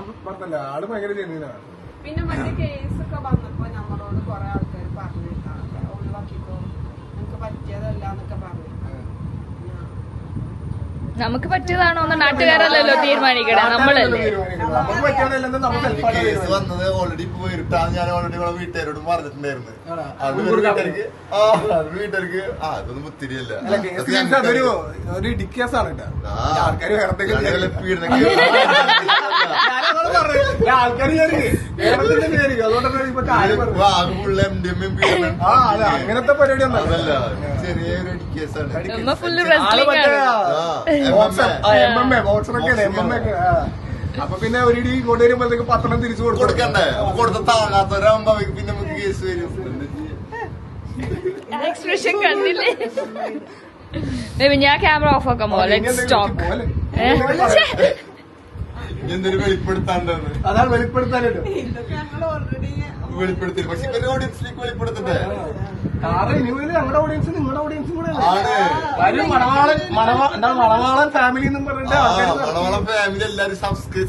ആള് ഭയങ്കര ജെന്യൂനാണ് പിന്നെ മറ്റേ കേസൊക്കെ വന്നപ്പോ നമ്മളോട് കുറെ ആൾക്കാർ പറഞ്ഞിട്ടാണ് ഒഴിവാക്കിക്കോ നിങ്ങക്ക് പറ്റിയതല്ല എന്നൊക്കെ പറഞ്ഞു നമുക്ക് പറ്റിയതാണോ എന്ന് നാട്ടുകാരല്ലല്ലോ തീരുമാനിക്കണേ നമ്മളല്ലേ നമുക്ക് പറ്റാതെല്ലെന്ന് നമ്മൾ സെൽഫായിട്ട് കേസ് വന്നത് ഓൾറെഡി പോയിട്ടാണ് ഞാൻ ഓൾറെഡി ഇവിടെ വീട്ടുകാരോട് പറഞ്ഞിട്ടുണ്ടായിരുന്നു ആണോ? അതുകൊണ്ട് വീട്ടുകാർക്ക് അതൊന്നും ഒത്തിരിയല്ല അല്ല കേസ് അതൊരു ഇടിക്കേസാണ് കേട്ടോ ആൾക്കാർ ആൾക്കാർ വിചാരിക്കും അതുകൊണ്ടാണ് ഇപ്പൊ കാര്യം പറഞ്ഞത്. ആ അല്ല അങ്ങനത്തെ പരിപാടി അതല്ല ചെറിയൊരു കേസാണ് നമ്മ ഫുള്ള് റെസ്ലിംഗ് ആണ് ബോക്സറൊക്കെ അപ്പൊ പിന്നെ ഒരു ഇടി ഇങ്ങോട്ട് വരുമ്പോഴത്തേക്ക് പത്രം തിരിച്ചു കൊടുക്കണ്ടേ അപ്പൊ കൊടുത്ത താങ്ങാത്തവരാകുമ്പോ പിന്നെ നമുക്ക് കേസ് വരും എക്സ്പ്രഷൻ കണ്ടില്ലേ ബേബി ഞാൻ ക്യാമറ ഓഫ് ആക്കാൻ പോലെ സ്റ്റോപ്പ് എന്തൊരു വെളിപ്പെടുത്താണ്ടെന്ന് അതാണ് വെളിപ്പെടുത്താനായിട്ട് ഇതൊക്കെ ഞങ്ങൾ ഓൾറെഡി വെളിപ്പെടുത്തി പക്ഷെ ഇവര് ഓഡിയൻസിലേക്ക് വെളിപ്പെടുത്തണ്ടേ കാരണം ഇനി മുതൽ ഞങ്ങളുടെ ഓഡിയൻസ് നിങ്ങളുടെ ഓഡിയൻസും കൂടെ ആണ് വരും മണവാളൻ ഫാമിലി എന്നും പറഞ്ഞിട്ട് ആൾക്കാര് മണവളം ഫാമിലി എല്ലാരും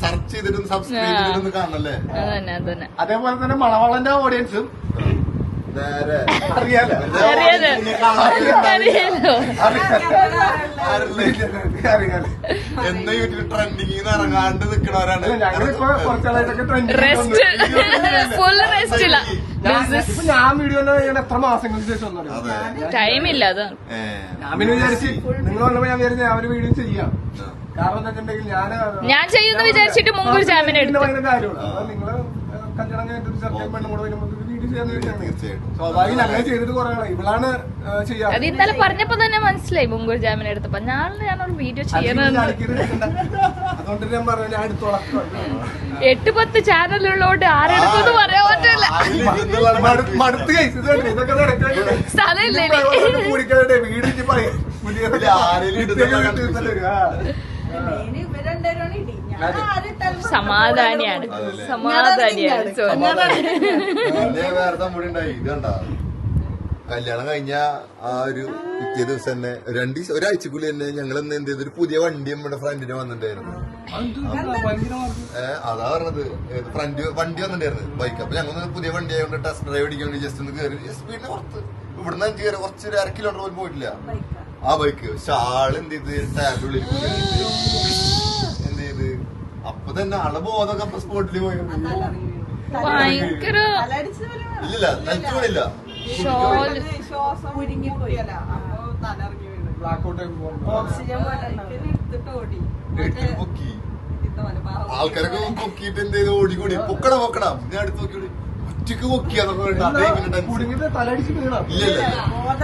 സെർച്ച് ചെയ്തിട്ടും സബ്സ്ക്രൈബ് ചെയ്തിട്ടൊന്നും കാണണല്ലേ അതന്നെ അതന്നെ അതേപോലെ തന്നെ മണവാളന്റെ ഓഡിയൻസും നേരെ അറിയാലോ അറിയാലോ അറിയാലോ എന്ന് യൂട്യൂബ് ട്രെൻഡിങ് ഇറങ്ങാണ്ട് നിക്കണവരാണ് ഞങ്ങളിപ്പോ കുറച്ചാളായിട്ടൊക്കെ ട്രെൻഡിങ് റെസ്റ്റ് ഫുൾ റെസ്റ്റ് ഇല്ല ഇപ്പൊ ഞാൻ വീഡിയോ എത്ര മാസങ്ങൾക്ക് ശേഷം ഒന്നും അതെ ടൈമില്ല അത് ഞാൻ പിന്നെ വിചാരിച്ച് നിങ്ങൾ വന്നപ്പോ ഞാൻ വിചാരിച്ചു ഞാൻ ഒരു വീഡിയോ ചെയ്യാം കാരണം എന്താ വെച്ചിട്ടുണ്ടെങ്കിൽ ഞാൻ ചെയ്യുന്ന വിചാരിച്ചിട്ട് മുമ്പ് ഒരു ചാമ്പ്യൻ എടുത്തു ഭയങ്കര കാര്യമാണ് അപ്പൊ നിങ്ങള് കല്യാണം കഴിഞ്ഞിട്ട് ചെറുക്കൻ പെണ്ണും കൂടെ വരുമ്പോൾ വീഡിയോ ചെയ്യാന്ന് ചോദിച്ചാൽ തീർച്ചയായിട്ടും സ്വാഭാവികം അങ്ങനെ ചെയ്തിട്ട് കുറെ ആളായി. ഇവളാണ് ചെയ്യാറ്. അത് ഇന്നലെ പറഞ്ഞപ്പോ തന്നെ മനസ്സിലായി മുങ്കൂർ ജാമിനെ എടുത്തപ്പോ ഞാനൊരു വീഡിയോ ചെയ്യണമെന്ന്. അതുകൊണ്ട് ഞാൻ പറഞ്ഞു ഞാൻ എടുത്തോളാം. 8-10 ചാനലുള്ളോണ്ട് ആരെടുത്തെന്ന് പറയാൻ പറ്റില്ല. മടുത്ത് കഴിച്ചത് ഇതൊക്കെ സ്ഥലമില്ലേ കൂടിക്കാതെ വീട് ഇനി പറയും പുതിയ ഇവരെല്ലാരും ഇടി. ഞാൻ ആരിട്ടാലും സമാധാനിയാണ് സോറി. പിന്നെ വേറെ തമ്മിൽ ഉണ്ടായി ഇത് കണ്ട കല്യാണം കഴിഞ്ഞ ആ ഒരു പിറ്റേ ദിവസം തന്നെ ഒരാഴ്ചക്കുള്ളിൽ തന്നെ ഞങ്ങൾ എന്ത് ചെയ്ത് ഒരു പുതിയ വണ്ടി നമ്മുടെ ഫ്രണ്ടിന് വന്നിട്ടുണ്ടായിരുന്നു. അതാ പറഞ്ഞത് ഫ്രണ്ട് വണ്ടി വന്നിട്ടുണ്ടായിരുന്നു ബൈക്ക്. അപ്പൊ ഞങ്ങൾ പുതിയ വണ്ടി ആയതുകൊണ്ട് ടെസ്റ്റ് ഡ്രൈവ് അടിക്കാൻ വേണ്ടി ജസ്റ്റ് ഒന്ന് കയറി സ്പീഡിന് പുറത്ത് ഇവിടുന്ന് 5 കയറി കുറച്ച് 1.5 കിലോമീറ്റർ പോലും പോയിട്ടില്ല ആ ബൈക്ക്. പക്ഷെ ആള് എന്ത് ചെയ്ത് ടാബിന്റെ ഉള്ളിൽ എന്ത് ചെയ്ത് അപ്പൊ തന്നെ ആളെ ബോധമൊക്കെ സ്പോട്ടിൽ പോയി. ഭയങ്കര തലടിച്ച് പോലെ ഇല്ലില്ല തലച്ചു പോണില്ല. ശ്വാസം മുരിങ്ങിപ്പോയല്ല അപ്പൊ തലറിഞ്ഞു വീണ് ബ്ലാക്ക് ഔട്ട് ഓക്സിജൻ പോലെ എടുത്തിട്ട് ഓടി പൊക്കി ഇതുപോലെ ആൾക്കാരൊക്കെ പൊക്കിയിട്ട് എന്ത് ചെയ്ത് ഓടിക്കൂടി പൊക്കണം ഞാൻ അടുത്ത് നോക്കി ഒറ്റക്ക് പൊക്കിയാന്നൊക്കെ അതേ പിന്നെ ടെൻഷൻ. കുടുങ്ങിട്ട് തലടിച്ച് വീണാ. ഇല്ലല്ല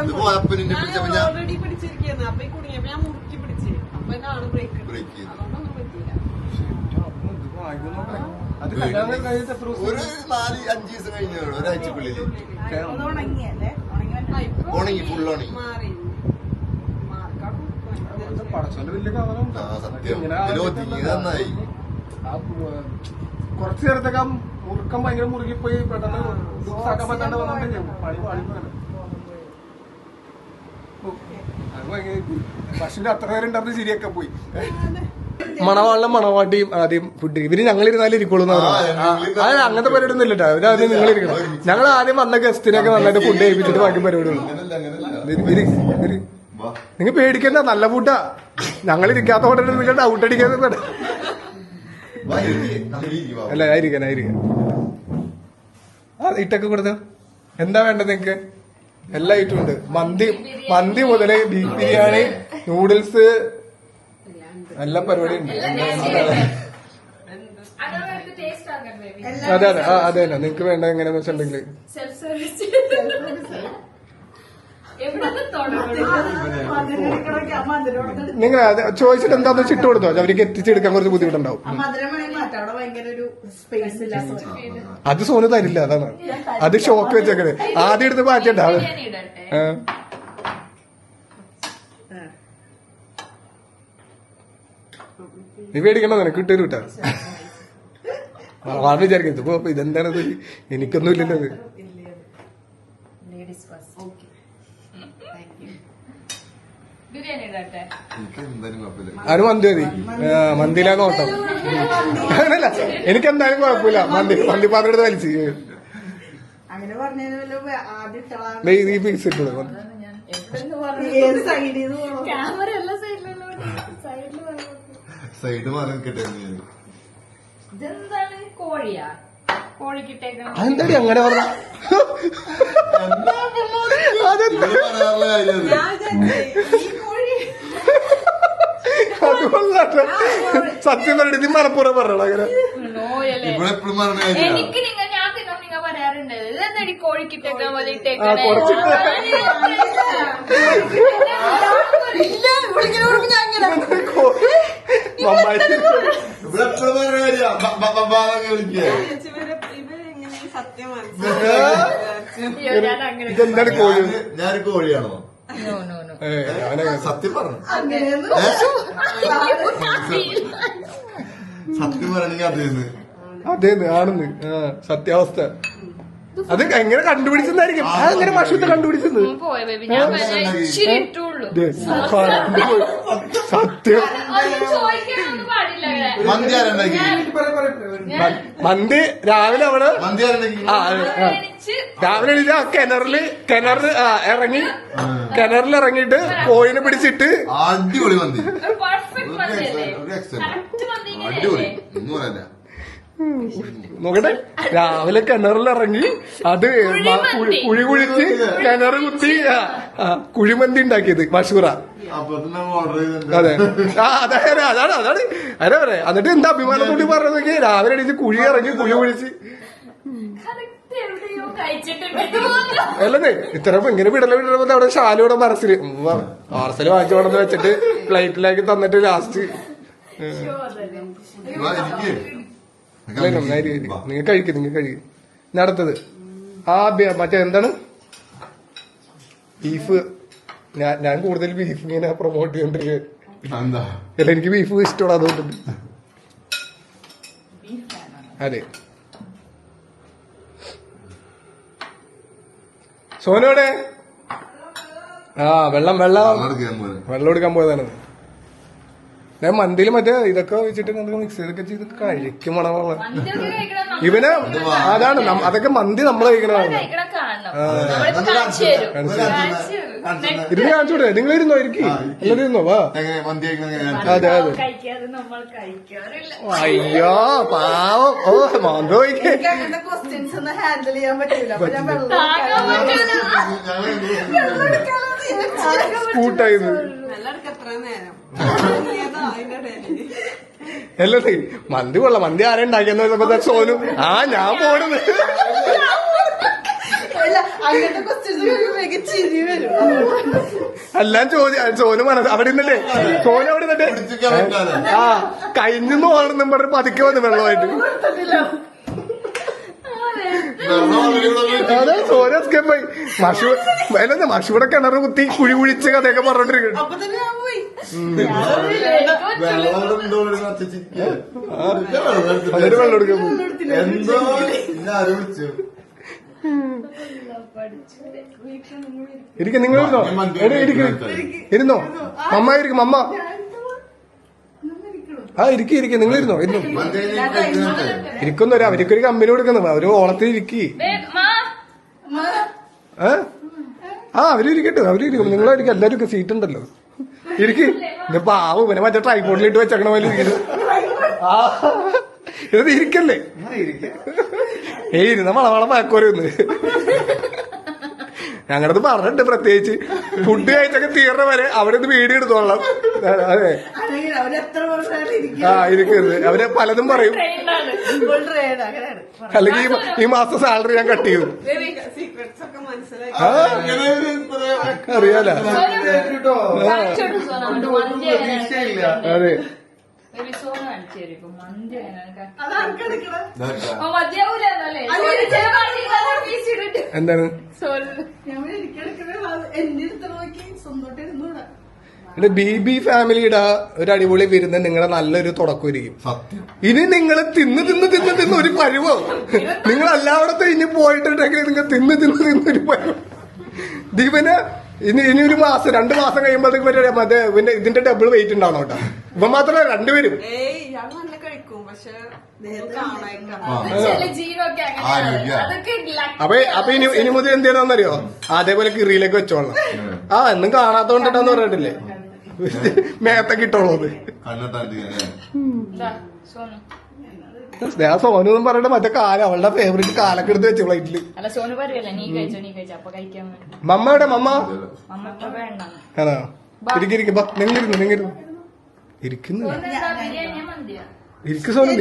ഇത് പോയപ്പോ നിന്നെ പിടിച്ചപ്പോ ഞാൻ ഓൾറെഡി പിടിച്ചിരിക്കുന്നു. അപ്പൊ ഈ കുടുങ്ങിയപ്പോ ഞാൻ മുറുക്കി പിടിച്ച് അപ്പൊ എന്നാണ് ബ്രേക്ക് ബ്രേക്ക് ചെയ്തു. അതുകൊണ്ടൊന്നും പറ്റിയില്ല. അത് കല്യാണം കഴിഞ്ഞിട്ട് എത്ര ദിവസം? ഒരു 4-5 ദിവസം കഴിഞ്ഞ ഒരാഴ്ചക്കുള്ളില് ഒന്ന് ഉണങ്ങിയല്ലേ ഉണങ്ങി ഫുൾ ഉണങ്ങി. മാറി പടച്ചോന്റെ വലിയ കവനം. ആ സത്യം ഇതിൽ ഒതുങ്ങി നന്നായി. കുറച്ചു നേരത്തേക്ക് ആ മുറുക്കം ഭയങ്കര മുറുകിപ്പോയി പെട്ടെന്ന് ആക്കാൻ പറ്റാണ്ട് വന്നിട്ട് പണി പാടിപ്പോയാണ്. അത് ഭയങ്കര പക്ഷെ അത്ര നേരം ഉണ്ടായിരുന്നു ശരിയൊക്കെ പോയി. മണവാളിനും മണവാട്ടിയും ആദ്യം ഫുഡ് ഇവര് ഞങ്ങളിരുന്നാലും ഇരിക്കുള്ളൂ അത് അങ്ങനത്തെ പരിപാടി ഒന്നും ഇല്ലട്ടോ. അവരാദ്യം നിങ്ങളിരിക്കണം. ഞങ്ങൾ ആദ്യം വന്ന ഗസ്റ്റിനൊക്കെ നന്നായിട്ട് ഫുഡ് കഴിപ്പിച്ചിട്ട് ബാക്കി പരിപാടിയുള്ളൂ. നിങ്ങൾ പേടിക്കണ്ട, നല്ല ഫുഡാ. ഞങ്ങൾ ഇരിക്കാത്ത ഹോട്ടലിൽ നിങ്ങൾ ഡൗട്ട് അടിക്കാതെ അല്ല ആയിരിക്കാൻ ഇട്ടൊക്കെ കൊടുത്ത എന്താ വേണ്ടത് നിങ്ങക്ക്? എല്ലാ ഐറ്റം ഉണ്ട്. മന്തി മുതല് ബീഫ് ബിരിയാണി, നൂഡിൽസ്, എല്ലാ പരിപാടിയും ഉണ്ട്. അതെ അതെ നിങ്ങക്ക് വേണ്ട എങ്ങനെയാന്ന് വെച്ചിട്ടുണ്ടെങ്കിൽ നിങ്ങൾ ചോദിച്ചിട്ട് എന്താന്ന് വെച്ച് ഇട്ട് കൊടുത്തോ. അവർക്ക് എത്തിച്ചെടുക്കാൻ കുറച്ച് ബുദ്ധിമുട്ടുണ്ടാവും. അത് സോന് തരില്ല, അതാണ്. അത് ഷോക്ക് വെച്ചേക്കണേ. ആദ്യം എടുത്ത് മാറ്റണ്ട. നീ പേടിക്കണ്ട, നിനക്ക് ഇട്ടൊരു കിട്ടാ. ആൾ വിചാരിക്കുന്നത് ഇപ്പൊ ഇതെന്താണത്, എനിക്കൊന്നും ഇല്ലല്ലോ അത്. അത് മന്തി മതി. മന്തിയിലാ നോട്ടം. അങ്ങനല്ല, എനിക്കെന്തായാലും കുഴപ്പമില്ല. മന്തി പാത്രം എടുത്ത് വലിച്ച് ഈ പീസ് ഇട്ടു. സൈഡ് മാറി കിട്ടെ. അതെന്താടി അങ്ങനെ പറഞ്ഞ? അതെന്താ അതുകൊണ്ടാട്ടോ സത്യം പറഞ്ഞിട്ട് നീ മലപ്പുറം പറഞ്ഞോ അങ്ങനെ? ഇവിടെ എപ്പോഴും പറഞ്ഞ എനിക്ക് ഞാൻ നിങ്ങൾ പറയാറുണ്ട് ഇതെന്താടി കോഴിക്കിട്ടേക്കാൻ പോലെ ഇതെന്താണ് കോഴി? ഞാനൊരു കോഴിയാണോ? സത്യം പറഞ്ഞു. സത്യം പറയണെങ്കിൽ അതേന്ന് ആണെന്ന് സത്യാവസ്ഥ. അത് എങ്ങനെ കണ്ടുപിടിച്ചെന്നായിരിക്കും. അതെങ്ങനെ പശുത്തെ കണ്ടുപിടിച്ചത്? സത്യം. മന്തി രാവിലെ അവിടെ രാവിലെ കിണറിലിറങ്ങിയിട്ട് കോഴിനെ പിടിച്ചിട്ട് അടിപൊളി മന്തി. അടിപൊളി ഒന്നും പറയാനില്ല. നോക്കട്ടെ, രാവിലെ കിണറിലിറങ്ങി അത് കുഴി കുഴിച്ച് കിണർ കുത്തി കുഴിമന്തി ഉണ്ടാക്കിയത് മഷൂറ. അതെ അതാണ് പറയാ. എന്നിട്ട് എന്താ അഭിമാനത്തോടി പറഞ്ഞതൊക്കെ രാവിലെ എണീച്ച് കുഴി ഇറങ്ങി കുഴി കുഴിച്ച് കറക്റ്റ് എവിടെയോ കഴിച്ചിട്ടുണ്ട് തോന്നുന്നു. അല്ലേ ഇത്ര ഇങ്ങനെ വിടല അവിടെ ശാലയുടെ മനസ്സിൽ പാർസല് വാങ്ങിച്ചോണ്ടെന്ന് വെച്ചിട്ട് പ്ലേറ്റിലേക്ക് തന്നിട്ട് ലാസ്റ്റ് നിങ്ങൾ കഴിക്കും ഇനി അടുത്തത് മറ്റേ എന്താണ് ബീഫ്. ഞാൻ കൂടുതൽ ബീഫ് ഇങ്ങനെ പ്രൊമോട്ട് ചെയ്തോണ്ടിരിക്കുക. അല്ല എനിക്ക് ബീഫ് ഇഷ്ടമാണ്, അതുകൊണ്ട്. അതെ സോനോടെ വെള്ളം എടുക്കാൻ പോയതാണ്. ഞാൻ മന്തിയിൽ മറ്റേ ഇതൊക്കെ വെച്ചിട്ട് മിക്സ് ചെയ്തൊക്കെ ചെയ്ത് കഴിക്കും മണമുള്ള മന്തിയൊക്കെ കഴിക്കണം. ഇവന് അതാണ് അതൊക്കെ മന്തി നമ്മൾ കഴിക്കണതാണ്. കഴിക്കണം കാണണം. നമ്മളിപ്പോ കാണിച്ചു തരും. ഇരുന്ന് കാണിച്ചോട്ടെ. നിങ്ങൾ ഇരുന്നോ, ഇരിക്കും എല്ലാവരും ഇരുന്നോ. വാ. അതെ അതെ. കഴിക്കാതെ നമ്മൾ കഴിക്കാറില്ല. അയ്യോ പാവം. ഓ മാന്തോ എനിക്ക് അങ്ങനത്തെ ക്വസ്റ്റ്യൻസ് ഒന്നും ഹാൻഡിൽ ചെയ്യാൻ പറ്റില്ല. അപ്പൊ ഞാൻ വെള്ളം കൂട്ടായത് എല്ലാവർക്കും എത്ര നേരം അതിന്റെ ഇടയില് അല്ലേ മന്തി കൊള്ളാം. മന്തി ആരെ ഉണ്ടാക്കിയെന്ന് വെച്ചപ്പോ സോനു ഞാൻ പോണത്. അങ്ങനത്തെ ക്വസ്റ്റ്യൻസ് ചിരി വരും. എല്ലാം സോനു മനസ്സ് അവിടെ നിന്നല്ലേ സോനു അവിടെ നിന്നിട്ട് കഴിഞ്ഞു ഓടണം പറഞ്ഞ് പതുക്കെ വന്നു വെള്ളമായിട്ട്. അതെ സോനു എസ്കേപ്പ് ആയി. മഷൂടെ കിണർ കുത്തി കുഴി കുഴിച്ച് കഥയൊക്കെ പറഞ്ഞോണ്ടിരിക്കുന്നു. അപ്പൊ തന്നെ ഞാൻ പോയി. അതിന് വെള്ളം എടുക്കാൻ പോയി. ഇരിക്കും നിങ്ങൾ ഇരുന്നോ. ഇരുന്നോ മമ്മ ഇരിക്കും. മമ്മ ഇരിക്കും നിങ്ങൾ ഇരുന്നോ. ഇരിക്കുന്നു. അവർക്കൊരു കമ്പനി കൊടുക്കുന്നു. അവര് ഓണത്തിന് ഇരിക്കി. അവരിക്കട്ടെ. അവരിക്കും. നിങ്ങളായിരിക്കും. എല്ലാവർക്കും സീറ്റ് ഉണ്ടല്ലോ. ഇരിക്കും. ഇപ്പൊ പിന്നെ മറ്റേ ട്രൈപോഡിലിട്ട് വെച്ചേക്കണ പോലെ ഇരിക്കുന്നു. ഇത് ഇരിക്കല്ലേ. ഇരുന്ന മളമളം പാക്കോരൊന്ന് ഞങ്ങളത് പറഞ്ഞിട്ടുണ്ട്. പ്രത്യേകിച്ച് ഫുഡ് കഴിച്ചൊക്കെ തീർന്ന വരെ അവിടെ നിന്ന് വീഡിയോ എടുത്തോളാം. അതെ ഇരിക്കരുത്. അവര് പലതും പറയും. അല്ലെങ്കിൽ ഈ മാസം സാലറി ഞാൻ കട്ട് ചെയ്യും. സീക്രട്സ് ഒക്കെ മനസ്സിലാക്കി അറിയാലോ. അതെ എന്താണ് ബി ഫാമിലിയുടെ ഒരു അടിപൊളി വിരുന്ന് നിങ്ങളുടെ നല്ലൊരു തുടക്കമായിരിക്കും. ഇനി നിങ്ങൾ തിന്ന് ഒരു പരുവോ. നിങ്ങൾ എല്ലായിടത്തും ഇനി പോയിട്ടുണ്ടെങ്കിൽ നിങ്ങൾ തിന്ന് ഒരു പരുവം. ദീപന് ഇനി ഒരു മാസം 2 മാസം കഴിയുമ്പോഴത്തേക്ക് മറ്റേ പിന്നെ ഇതിന്റെ ഡബിൾ വെയിറ്റ് ഉണ്ടാവണം കേട്ടോ. ഇവ മാത്രമല്ല രണ്ടുപേരും. ഇയാൾ നല്ല കഴിക്കും പക്ഷെ അപ്പൊ ഇനി മുതൽ എന്ത് ചെയ്യണമെന്നറിയോ, അതേപോലെ കിറിയിലേക്ക് വെച്ചോളാം. എന്നും കാണാത്തോണ്ടിട്ടാന്ന് പറഞ്ഞിട്ടില്ലേ മേത്തൊക്കെ ഇട്ടോളൂ. ഞാൻ സോനു എന്നും പറഞ്ഞിട്ട് മറ്റേ കാലം അവളുടെ ഫേവറേറ്റ് കാലൊക്കെ എടുത്ത് വെച്ചു ഫ്ലൈറ്റില്. മമ്മയുടെ മമ്മ ആണോ. ഇരിക്കും. നിങ്ങിരുന്നു ഇരിക്കുന്നു. ഇരിക്കു സോനു.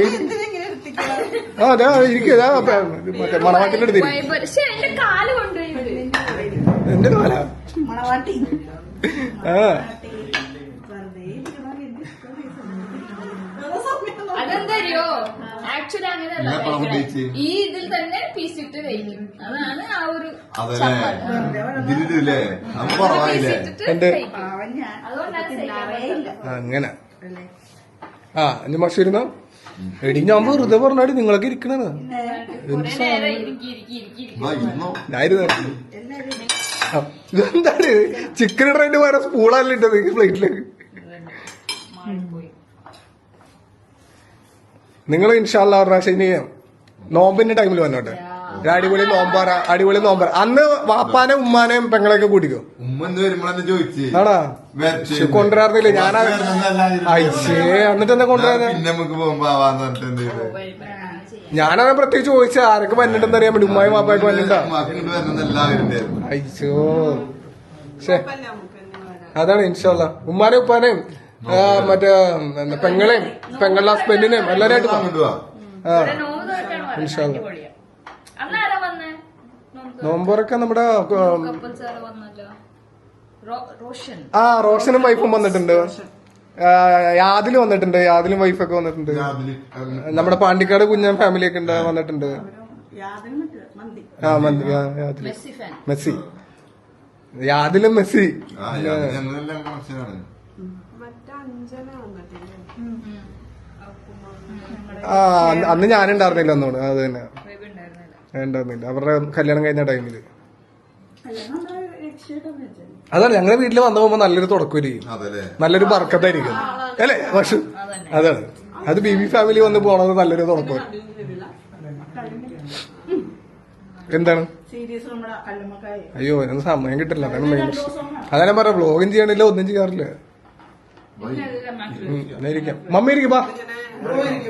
അതെ ഇരിക്കുക. മറ്റേ മണവാട്ടിന്റെ അടുത്ത് എന്റെ കാല അതെന്തറിയോ ആക്ച്വലി അങ്ങനെയല്ല. ഈ ഇതിൽ തന്നെ പീസ് ഇട്ട് കഴിക്കും. അതാണ് ആ ഒരു അങ്ങനെ. ഇനി മഷൂരുന്നോ എടി ഞാൻ വെറുതെ പറഞ്ഞാടി നിങ്ങളൊക്കെ ഇരിക്കണത്. ഇതെന്താണ് ചിക്കൻ ഇടേണ്ടി വേറെ സ്പൂളല്ല ഇട്ടത് പ്ലേറ്റിലേക്ക്. നിങ്ങൾ ഇൻഷാല്ലാ ഒരു പ്രാവശ്യം ഇനി നോമ്പിന്റെ ടൈമിൽ വന്നോട്ടെ. അടിപൊളി നോമ്പാറ. അന്ന് വാപ്പാനെയും ഉമ്മാനെയും പെങ്ങളെയൊക്കെ കൂട്ടിക്കോ. ആടാ കൊണ്ടുവരാറില്ലേ. ഞാനാ അയച്ചേ എന്നിട്ട് എന്താ കൊണ്ടുവരാ. ഞാനത് പ്രത്യേകിച്ച് ചോദിച്ച ആരൊക്കെ വന്നിട്ടെന്ന് അറിയാൻ വേണ്ടി. ഉമ്മായും വാപ്പായൊക്കെ വന്നിട്ടാ അയച്ചോ. അതാണ് ഇൻഷാല്ലാ ഉമ്മാനെയും ഉപ്പാനെയും മറ്റേ പെങ്ങളെയും പെങ്ങളുടെ ഹസ്ബൻഡിനെയും എല്ലാരായിട്ട് ഇൻഷാല്ലാ. നോമ്പൊറൊക്കെ നമ്മുടെ കപ്പിൾസ് ആരോ വന്നല്ലോ. റോഷൻ റോഷനും വൈഫും വന്നിട്ടുണ്ട്. യാദിലും വന്നിട്ടുണ്ട്. യാദിലും വൈഫൊക്കെ വന്നിട്ടുണ്ട്. നമ്മുടെ പാണ്ടിക്കാട് കുഞ്ഞൻ ഫാമിലി ഒക്കെ വന്നിട്ടുണ്ട്. യാതൊരു മന്തി മന്തി യാദില് മെസ്സി ഫാൻ. മെസ്സി യാദിലും മെസ്സി. ഞങ്ങളെല്ലാം കണക്ഷനാണ്. മറ്റേ അഞ്ജന വന്നിട്ടില്ലേ? അന്ന് ഞാനുണ്ടായിരുന്നില്ല ഒന്നുകൂടെ. അത് തന്നെ ബേബി ഉണ്ടായിരുന്നില്ല. ഉണ്ടായിരുന്നില്ല അവരുടെ കല്യാണം കഴിഞ്ഞ ടൈമില്. അല്ല നമ്മള് രക്ഷയിട്ടൊന്നും വെച്ചത് അതാണ് ഞങ്ങളുടെ വീട്ടിൽ വന്നു പോകുമ്പോ നല്ലൊരു തുടക്കമായിരിക്കും, അതല്ലേ നല്ലൊരു ബർക്കത്തായിരിക്കും അല്ലേ? പക്ഷെ അതാണ് അത് ബിബി ഫാമിലി വന്ന് പോണത് നല്ലൊരു തുടക്കമായിരിക്കും. എന്താണ് സീരീസ് നമ്മുടെ കല്ലുമ്മക്കായി അയ്യോ എനിക്ക് സമയം കിട്ടില്ല. അതാണ് മെയിൻ പ്രശ്നം. അതാണ് ഞാൻ പറയാം, വ്ലോഗും ചെയ്യണില്ല, ഒന്നും ചെയ്യാറില്ല. ഇരിക്കാം. മമ്മി ഇരിക്കും, ബാ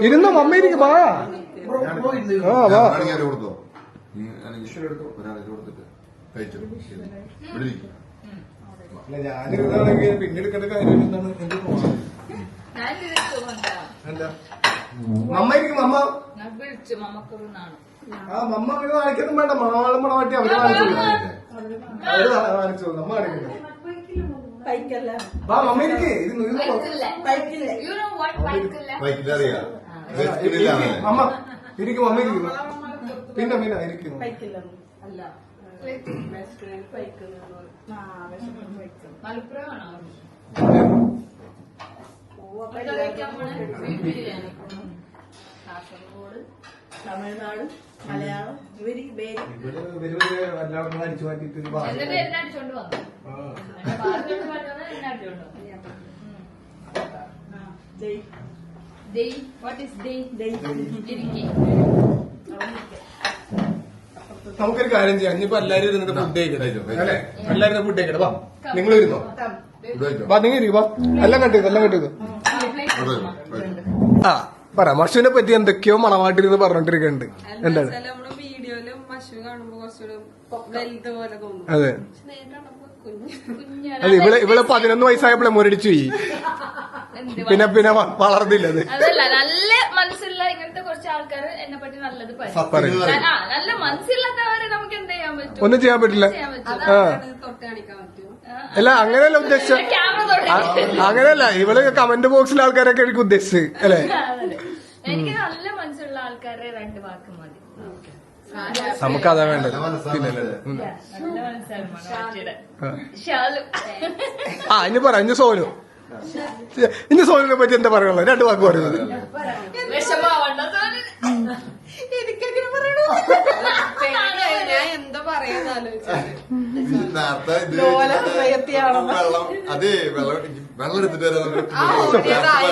ഇരുന്നോ. മമ്മി ഇരിക്കും, ബാ. വാ കൊടുത്തോ ഒരാളെ കൊടുത്തിട്ട് കഴിച്ചു. ഇവിടെ ഇരിക്കും. ഞാനിരുന്നാണെങ്കിൽ പിന്നെ എടുക്കേണ്ട കാര്യം എന്താണ്? എന്ത് തോന്നുന്നു? ഞാൻ വിളിച്ചു കൊണ്ടാ. എന്താ മമ്മ ഇരിക്കും. മമ്മ ഞാൻ വിളിച്ചു മമ്മക്കൊരു നാണ്. മമ്മ അങ്ങനെ കാണിക്കൊന്നും വേണ്ട. മണവാളും മണവാട്ടി അവര് കാണിച്ചു, അവര് കാണിച്ചു. നമ്മ കാണിക്കണ്ട. ബൈക്കല്ല വാ മമ്മ ഇരിക്കേ. ബൈക്കില്ലേ You know what bike ഇല്ല? ബൈക്കിലറിയാം. മമ്മ ഇരിക്കും. മമ്മ ഇരിക്കുന്നു. പിന്നെ പിന്നെ ഇരിക്കുന്നു. ബൈക്കില്ല അല്ല മലപ്പുറമാണോ? കാസർഗോഡ്, തമിഴ്നാട്, മലയാളം ഇവര് എല്ലാവർക്കും അടിച്ചു മാറ്റിട്ട് എന്നിട്ട് എന്നെ അടിച്ചോണ്ട് വന്നു. എന്നെ ബാറിലോട്ട് പറഞ്ഞത് എന്നെ അടിച്ചോണ്ട് വന്നു. Day. What is day? ഇരിക്കി. നമുക്കൊരു കാര്യം ചെയ്യാം. ഇനിയിപ്പോ എല്ലാരും ഇരുന്നിട്ട് ഫുഡ് കഴിക്കട്ടെ അല്ലെ? എല്ലാരും ഫുഡ് കഴിക്കട്ടെ. വാ നിങ്ങൾ ഇരുന്നോ. വാ നിങ്ങൾ ഇരിക്കും. വാ എല്ലാം കണ്ടിരുന്നു, എല്ലാം കണ്ടിരുന്നു. പറ മഷുവിനെ പറ്റി എന്തൊക്കെയോ മണവാട്ടിരുന്ന് പറഞ്ഞോണ്ടിരിക്കുന്നുണ്ട്. എന്താണ്? നമ്മള് വീഡിയോയിലും മഷു കാണുമ്പോ കുറച്ചുകൂടെ വലുത് പോലെ തോന്നും. അതെ പക്ഷെ നേരിട്ട് കാണുമ്പോ കുഞ്ഞ്. അതെ. ഇവള് 11 വയസ്സായപ്പോഴേ മുരടിച്ചു പോയി. പിന്നെ പിന്നെ വളർന്നില്ല. അത് അതല്ല, നല്ല മനസ്സിലുള്ള ഇങ്ങനത്തെ കുറച്ച് ആൾക്കാർ എന്നെ പറ്റി നല്ലത് പറയും. നല്ല മനസ്സില്ലാത്തവരെ നമുക്ക് എന്ത് ചെയ്യാൻ പറ്റും? ഒന്നും ചെയ്യാൻ പറ്റില്ല. തൊട്ട് കാണിക്കാൻ പറ്റുമോ? അല്ല അങ്ങനെയല്ല ഉദ്ദേശിച്ച, അങ്ങനെയല്ല. ഇവള് കമന്റ് ബോക്സിലെ ആൾക്കാരൊക്കെ എനിക്ക് ഉദ്ദേശിച്ചത് അല്ലെ? എനിക്ക് നല്ല മനസ്സുള്ള ആൾക്കാരെ 2 വാക്ക് മതി. നമുക്ക് അതാ വേണ്ടത്. പിന്നെ നല്ല മനസ്സാണ് മണവാട്ടിയുടെ. ഷാലു. ഇനി പറ. ഇനി സോനു. ഇനി സോനുവിനെ പറ്റി എന്താ പറയുള്ളത്? 2 വാക്ക് പറയുന്നത്. വിഷമാവണ്ട എനിക്കെങ്ങനെ പറയണോ? ഞാൻ എന്താ പറയാന്ന് ആലോചിച്ചത്. നേരത്തെ ഇത് ഹൃദയത്തിയാണെന്ന്. അതെ വെള്ളം എടുത്തിട്ട്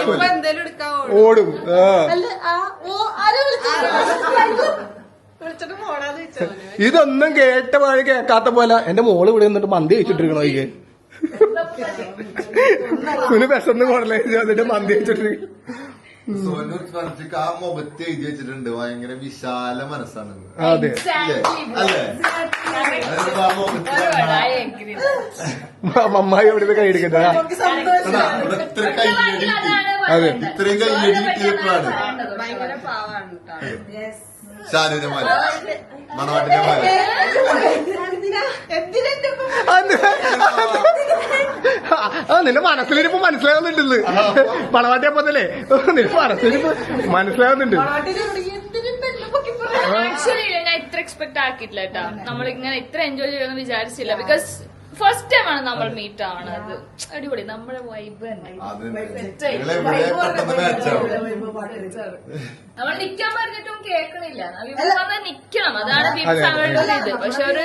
ഇപ്പൊ എന്തേലും എടുക്കാൻ ഓടും. അല്ല വിളിച്ചിട്ട് പോടാന്ന് വെച്ചോ. ഇതൊന്നും കേട്ട വഴി കേൾക്കാത്ത പോലെ എന്റെ മോള് ഇവിടെ നിന്നിട്ട് മന്തി കഴിച്ചിട്ടിരിക്കണോ? ഇ게 സുന് വിശന്ന് കൊടലേ എന്നിട്ട് മന്തി കഴിച്ചിട്ടിരിക്കും. സോനു പറഞ്ഞിട്ട് ആ മുഖത്ത് എഴുതി വെച്ചിട്ടുണ്ട് ഭയങ്കര വിശാല മനസ്സാണ്. അതെ അല്ലേ? ആ മമ്മായി എവിടെ കൈ എടുക്കണ്ട. ഇത്ര കൈയടി അതെ ഇത്രയും കൈയടി കിട്ടിയപ്പോഴാണ് ഭയങ്കര പാവാണ് കേട്ടോ. ഷാനുവിന്റെ മാല, മണവാട്ടിന്റെ മാല. നിന്റെ മനസ്സിലിരിപ്പ് മനസ്സിലാകുന്നുണ്ട്. മണവാട്ടിയപ്പത്തല്ലേ നിന്റെ മനസ്സിലിരിപ്പ് മനസ്സിലാകുന്നുണ്ട്. ആക്ച്വലി ഞാൻ ഇത്ര എക്സ്പെക്ട് ആക്കിയിട്ടില്ല കേട്ടാ. നമ്മളിങ്ങനെ ഇത്ര എൻജോയ് ചെയ്യുമെന്ന് വിചാരിച്ചില്ല. ബിക്കോസ് ഫസ്റ്റ് ടൈം ആണ് നമ്മൾ മീറ്റ് ആവണത്. അടിപൊളി. നമ്മുടെ വൈബ് തന്നെ. നമ്മൾ നിക്കാൻ പറഞ്ഞിട്ടും കേൾക്കണില്ല. വന്നാൽ നിക്കണം. അതാണ് ബിബിസാങ്ങളുടെ ഇത്. പക്ഷെ ഒരു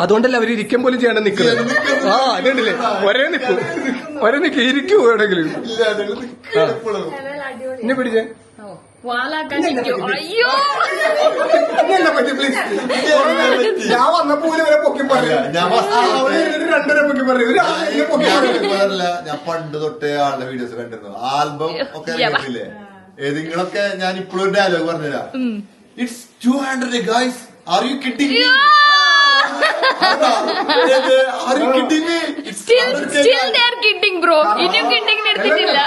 അതുകൊണ്ടല്ല അവര് ഇരിക്കാൻ പോലും ചെയ്യണം നിക്കുന്നത്. അതുകൊണ്ടില്ലേ ഒരേ നിക്ക് ഇരിക്കൂ എവിടെങ്കിലും. ഇന്നെ പിടിച്ചേ. വാലാക്കാൻ നിൽക്കും. അയ്യോ പ്ലീസ്. ഞാൻ വന്നപ്പോ ഇവരെ പൊക്കി പറയാ. 2 പൊക്കി പറയും. ഞാൻ പണ്ട് തൊട്ടേ ആളുടെ വീഡിയോസ് കണ്ടിരുന്നു. ആൽബം ഒക്കെ കേട്ടില്ലേ? ഏതെങ്കിലൊക്കെ ഞാൻ ഇപ്പോഴും ഡയലോഗ് പറഞ്ഞുതരാം. It's 200 guys. Are you kidding me? Are you kidding me? still they are kidding bro. ഇനിയും കിഡിങ് എടുത്തിട്ടില്ല.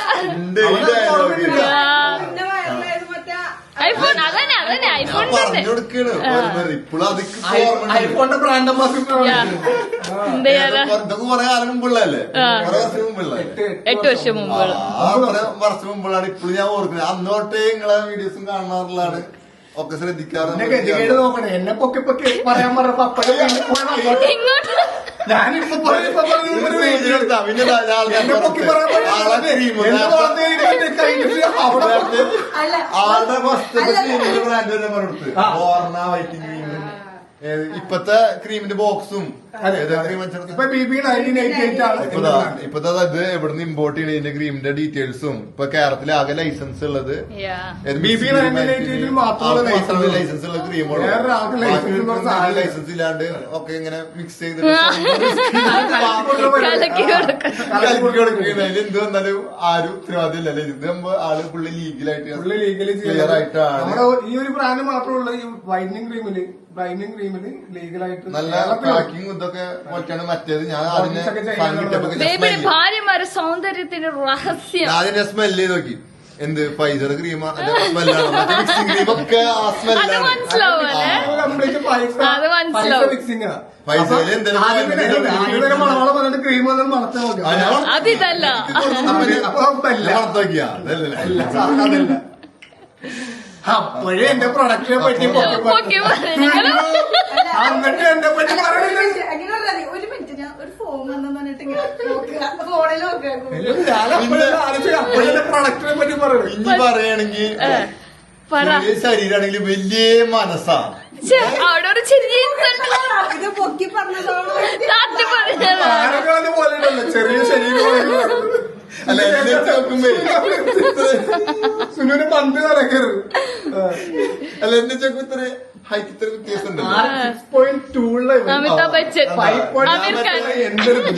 ഐഫോൺ അതന്നെ ഐഫോൺ പറഞ്ഞു കൊടുക്കാണ് ഇപ്പോഴും അതൊക്കെ ഐഫോണിന്റെ ബ്രാൻഡ് അംബാസിഡർ എന്ത് ചെയ്യാനാ? ഇതൊക്കെ കുറെ കാലം മുമ്പുള്ളതല്ലേ, കുറെ വർഷം മുമ്പുള്ള 8 വർഷം മുമ്പ്. വർഷം മുമ്പുള്ളതാണ്. ഇപ്പോഴും ഞാൻ ഓർക്കുന്നത് അന്നോട്ടേ നിങ്ങളെ വീഡിയോസും കാണാറുള്ളതാണ്, ഒക്കെ ശ്രദ്ധിക്കാറുണ്ട്. നോക്കണേ എന്നെ പൊക്കി പറയാൻ പറഞ്ഞപ്പോ അപ്പഴേ ഇങ്ങോട്ട് ഞാനിപ്പോ പിന്നെ ആളുടെ ഫസ്റ്റ് ബ്രാൻഡ് തന്നെ പറഞ്ഞെടുത്ത് ഓർണ വൈറ്റിംഗ് ക്രീം, ഇപ്പത്തെ ക്രീമിന്റെ ബോക്സും ഇപ്പൊ BB 1988 ആണ്. ഇപ്പത്തെ ഇത് എവിടുന്ന് ഇമ്പോർട്ട് ചെയ്യണ ഇതിന്റെ ക്രീമിന്റെ ഡീറ്റെയിൽസും ഇപ്പൊ കേരളത്തിലെ ആകെ ലൈസൻസ് ഉള്ളത് BB 1988 മാത്രമുള്ള ലൈസൻസ് ഉള്ള ക്രീമാണ്. ലൈസൻസ് ഇല്ലാണ്ട് ഒക്കെ ഇങ്ങനെ മിക്സ് ചെയ്തിട്ട് കലക്കി കൊടുക്കും. എന്ത് വന്നാലും ആരും ഉത്തരവാദിത്തമില്ലല്ലേ. ഇത് ആള് ഫുള്ള് ലീഗലായിട്ട് ക്ലിയർ ആയിട്ടാണ്. നമ്മുടെ ഈ ഒരു ബ്രാൻഡ് മാത്രമുള്ള ഈ വൈറ്റനിങ് ക്രീമില് ലീഗലായിട്ട് നല്ല പാക്കിങ് ഇതൊക്കെ മറ്റാണ്. മറ്റേത് ഞാൻ അതിനെ ബേബിയുടെ ഭാര്യമാരുടെ സൗന്ദര്യത്തിന്റെ രഹസ്യം അതിന്റെ സ്മെല് ചെയ്ത് നോക്കി. എന്ത് ഫൈസർ ക്രീം സ്മെല്ലാണ്, മറ്റേ മിക്സിംഗ് ക്രീമൊക്കെ ആ അത് സ്മെല്ലാണ്. മനസ്സിലാവല്ലേ? അത് മനസ്സിലാവും. മിക്സിംഗ് ഫൈസറിൽ എന്തെങ്കിലും മണവളം പറഞ്ഞിട്ട് ക്രീം വന്നാൽ മണത്താൽ നോക്കി അതിതല്ല. മണത്തോക്കിയാ അതല്ല. അപ്പോഴേ എന്റെ പ്രൊഡക്റ്റിനെ പറ്റി പൊക്കി പറഞ്ഞു. എന്നിട്ട് എന്നെ പറ്റി പറയുന്നത് ഒരു മിനിറ്റ്, ഞാൻ ഒരു ഫോം വന്നു പറഞ്ഞിട്ട് ഫോണിൽ നോക്കുക. അപ്പോഴെന്റെ പ്രൊഡക്റ്റിനെ പറ്റി പറയുന്നത് ഇനി പറയുകയാണെങ്കിൽ ശരീരമാണെങ്കിൽ വലിയ മനസ്സാ. അവിടെ ഒരു ചെറിയ ഇത് പൊക്കി പറഞ്ഞതോളം താത്തി പറഞ്ഞത്. ആരൊക്കെ പോലെ ചെറിയ ശരീരം. അല്ല എന്നെ നോക്കുമ്പോ സുനുവിന് പന്ത് നടക്കരുത്. അല്ല എന്നെ ചോക്കുമ്പോ ഇത്ര ഹൈറ്റ് ഇത്ര വ്യത്യാസം അമിതാഭ് ബച്ചൻ, ആമിർ ഖാൻ.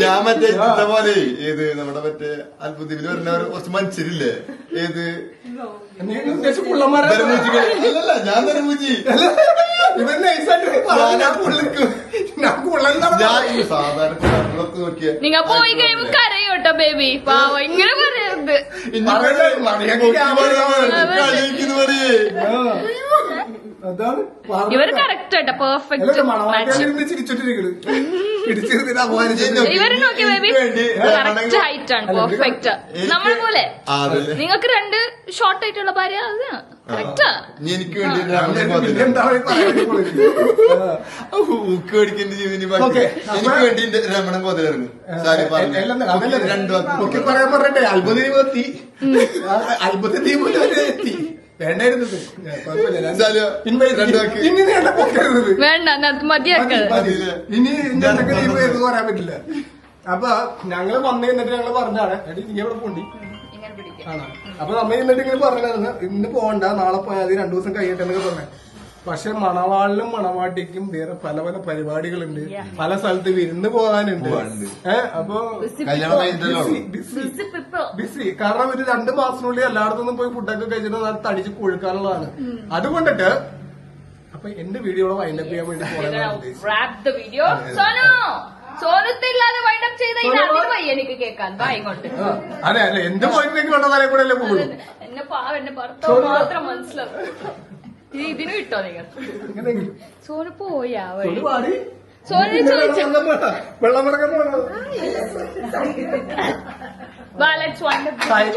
ഞാൻ മറ്റേ പോലെ ഏത് നമ്മുടെ മറ്റേ അത്ഭുതത്തിൽ വരുന്നവർ കുറച്ച് മനുഷ്യരില്ലേ, ഏത് അല്ലല്ല ഞാൻ തരമൂജി ഞാൻ സാധാരണ പിള്ളേർക്ക് നോക്കിയ നിങ്ങ പോയി കഴിയുമ്പോ കരയോട്ടോ ബേബി, പാവ ഇങ്ങനെ പറയരുത്. കളിക്കുന്നത് പറയേ അതാണ് ഇവര് കറക്റ്റ് ആട്ടോ, പെർഫെക്റ്റ്. ഇവര് നോക്കിയ ബേബി കറക്റ്റ് ഹൈറ്റ് ആണ്, പെർഫെക്റ്റ്. നമ്മളെ പോലെ നിങ്ങൾക്ക് 2 ഷോർട്ട് ആയിട്ടുള്ള ഭാര്യ അത് കറക്റ്റാ. എനിക്ക് വേണ്ടി ഊക്ക് മേടിക്കേണ്ട ജീവിതം ബാക്കി എനിക്ക് വേണ്ടി രമണൻ കോതലായിരുന്നു. സാരി പറഞ്ഞു പറയാൻ പറഞ്ഞേ അത്ഭുതത്തി എത്തി വേണ്ടായിരുന്നത്. വേണ്ട മതിയാക്കത്. ഇനി എന്തൊക്കെ പറയാൻ പറ്റില്ല. അപ്പൊ ഞങ്ങള് വന്നു കഴിഞ്ഞിട്ട് ഞങ്ങള് പറഞ്ഞാണ് എടി നീ എവിടെ പോണ്ടി ആണോ. അപ്പൊ നമ്മ എന്നിട്ട് ഇങ്ങനെ പറഞ്ഞായിരുന്നു ഇന്ന് പോകണ്ട, നാളെ പോയാൽ 2 ദിവസം കഴിയട്ടെ എന്നൊക്കെ പറഞ്ഞേ. പക്ഷെ മണവാളിനും മണവാട്ടിക്കും വേറെ പല പല പരിപാടികളുണ്ട്, പല സ്ഥലത്ത് വിരുന്ന് പോകാനുണ്ട്. അപ്പൊ ബിസി. കാരണം ഒരു 2 മാസത്തിനുള്ളിൽ എല്ലായിടത്തുനിന്നും പോയി ഫുഡൊക്കെ കഴിച്ചിട്ട് നല്ല തടിച്ച് കൊഴുക്കാനുള്ളതാണ്. അതുകൊണ്ടിട്ട് അപ്പൊ എന്റെ വീഡിയോടെ വൈൻഡപ്പ് ചെയ്യാൻ വേണ്ടി എനിക്ക് കേൾക്കാൻ ഇങ്ങോട്ട്. അതെ അല്ലെ എന്ത് പോയിന്റിലേക്ക് വേണ്ട തലേ കൂടെ അല്ലേ പോകുള്ളൂ. എന്നെ എന്റെ ഭർത്താവ് മാത്രം മനസ്സിലാവും. ഇതിന് കിട്ടോ നിങ്ങൾ? സോനു പോയാ വഴി സോനു ചോദിച്ചു വെള്ളം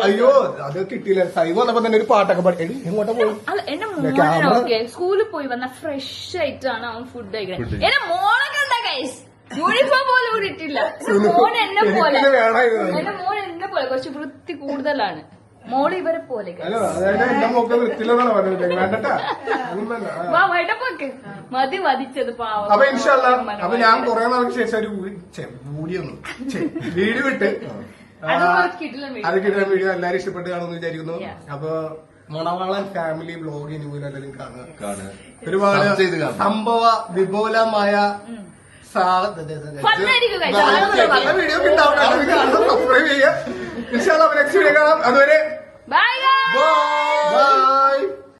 അയ്യോ അത് കിട്ടിയില്ല. സൈവ് വന്നപ്പോ തന്നെ ഒരു പാട്ടൊക്കെ പാടി എങ്ങോട്ടാ പോയി. അല്ല എന്റെ മോനൊക്കെ സ്കൂളിൽ പോയി വന്ന ഫ്രഷ് ആയിട്ടാണ് അവൻ ഫുഡ് കഴിക്കുന്നത്. എന്റെ മോനൊക്കെ എന്താ ഗൈസ് യൂണിഫോം പോലും കൂടിയിട്ടില്ല. മോൻ എന്നെ പോലെ എന്റെ മോൻ എന്നെ പോലെ കുറച്ച് വൃത്തി കൂടുതലാണ്. മോള് ഇവരെ പോലെ വൈഡപ്പൊക്കെ മതി വധിച്ചത് പാവം. അപ്പൊ ഇൻഷാല്ലാ അപ്പൊ ഞാൻ കുറെ നാൾക്ക് ശേഷം ഒരു വീഡിയോ ഇട്ട് അത് കിട്ടുന്ന വീഡിയോ എല്ലാരും ഇഷ്ടപ്പെട്ട് കാണുമെന്ന് വിചാരിക്കുന്നു. അപ്പൊ മണവാളൻ ഫാമിലി വ്ലോഗ് ഇനി പോലും എല്ലാവരും കാണുക. ഒരുപാട് സംഭവ വിപുലമായ നല്ല വീഡിയോ ഉണ്ടാവും. സബ്സ്ക്രൈബ് ചെയ്യുക. നെക്സ്റ്റ് വീഡിയോ കാണാം. അതുവരെ ബൈ.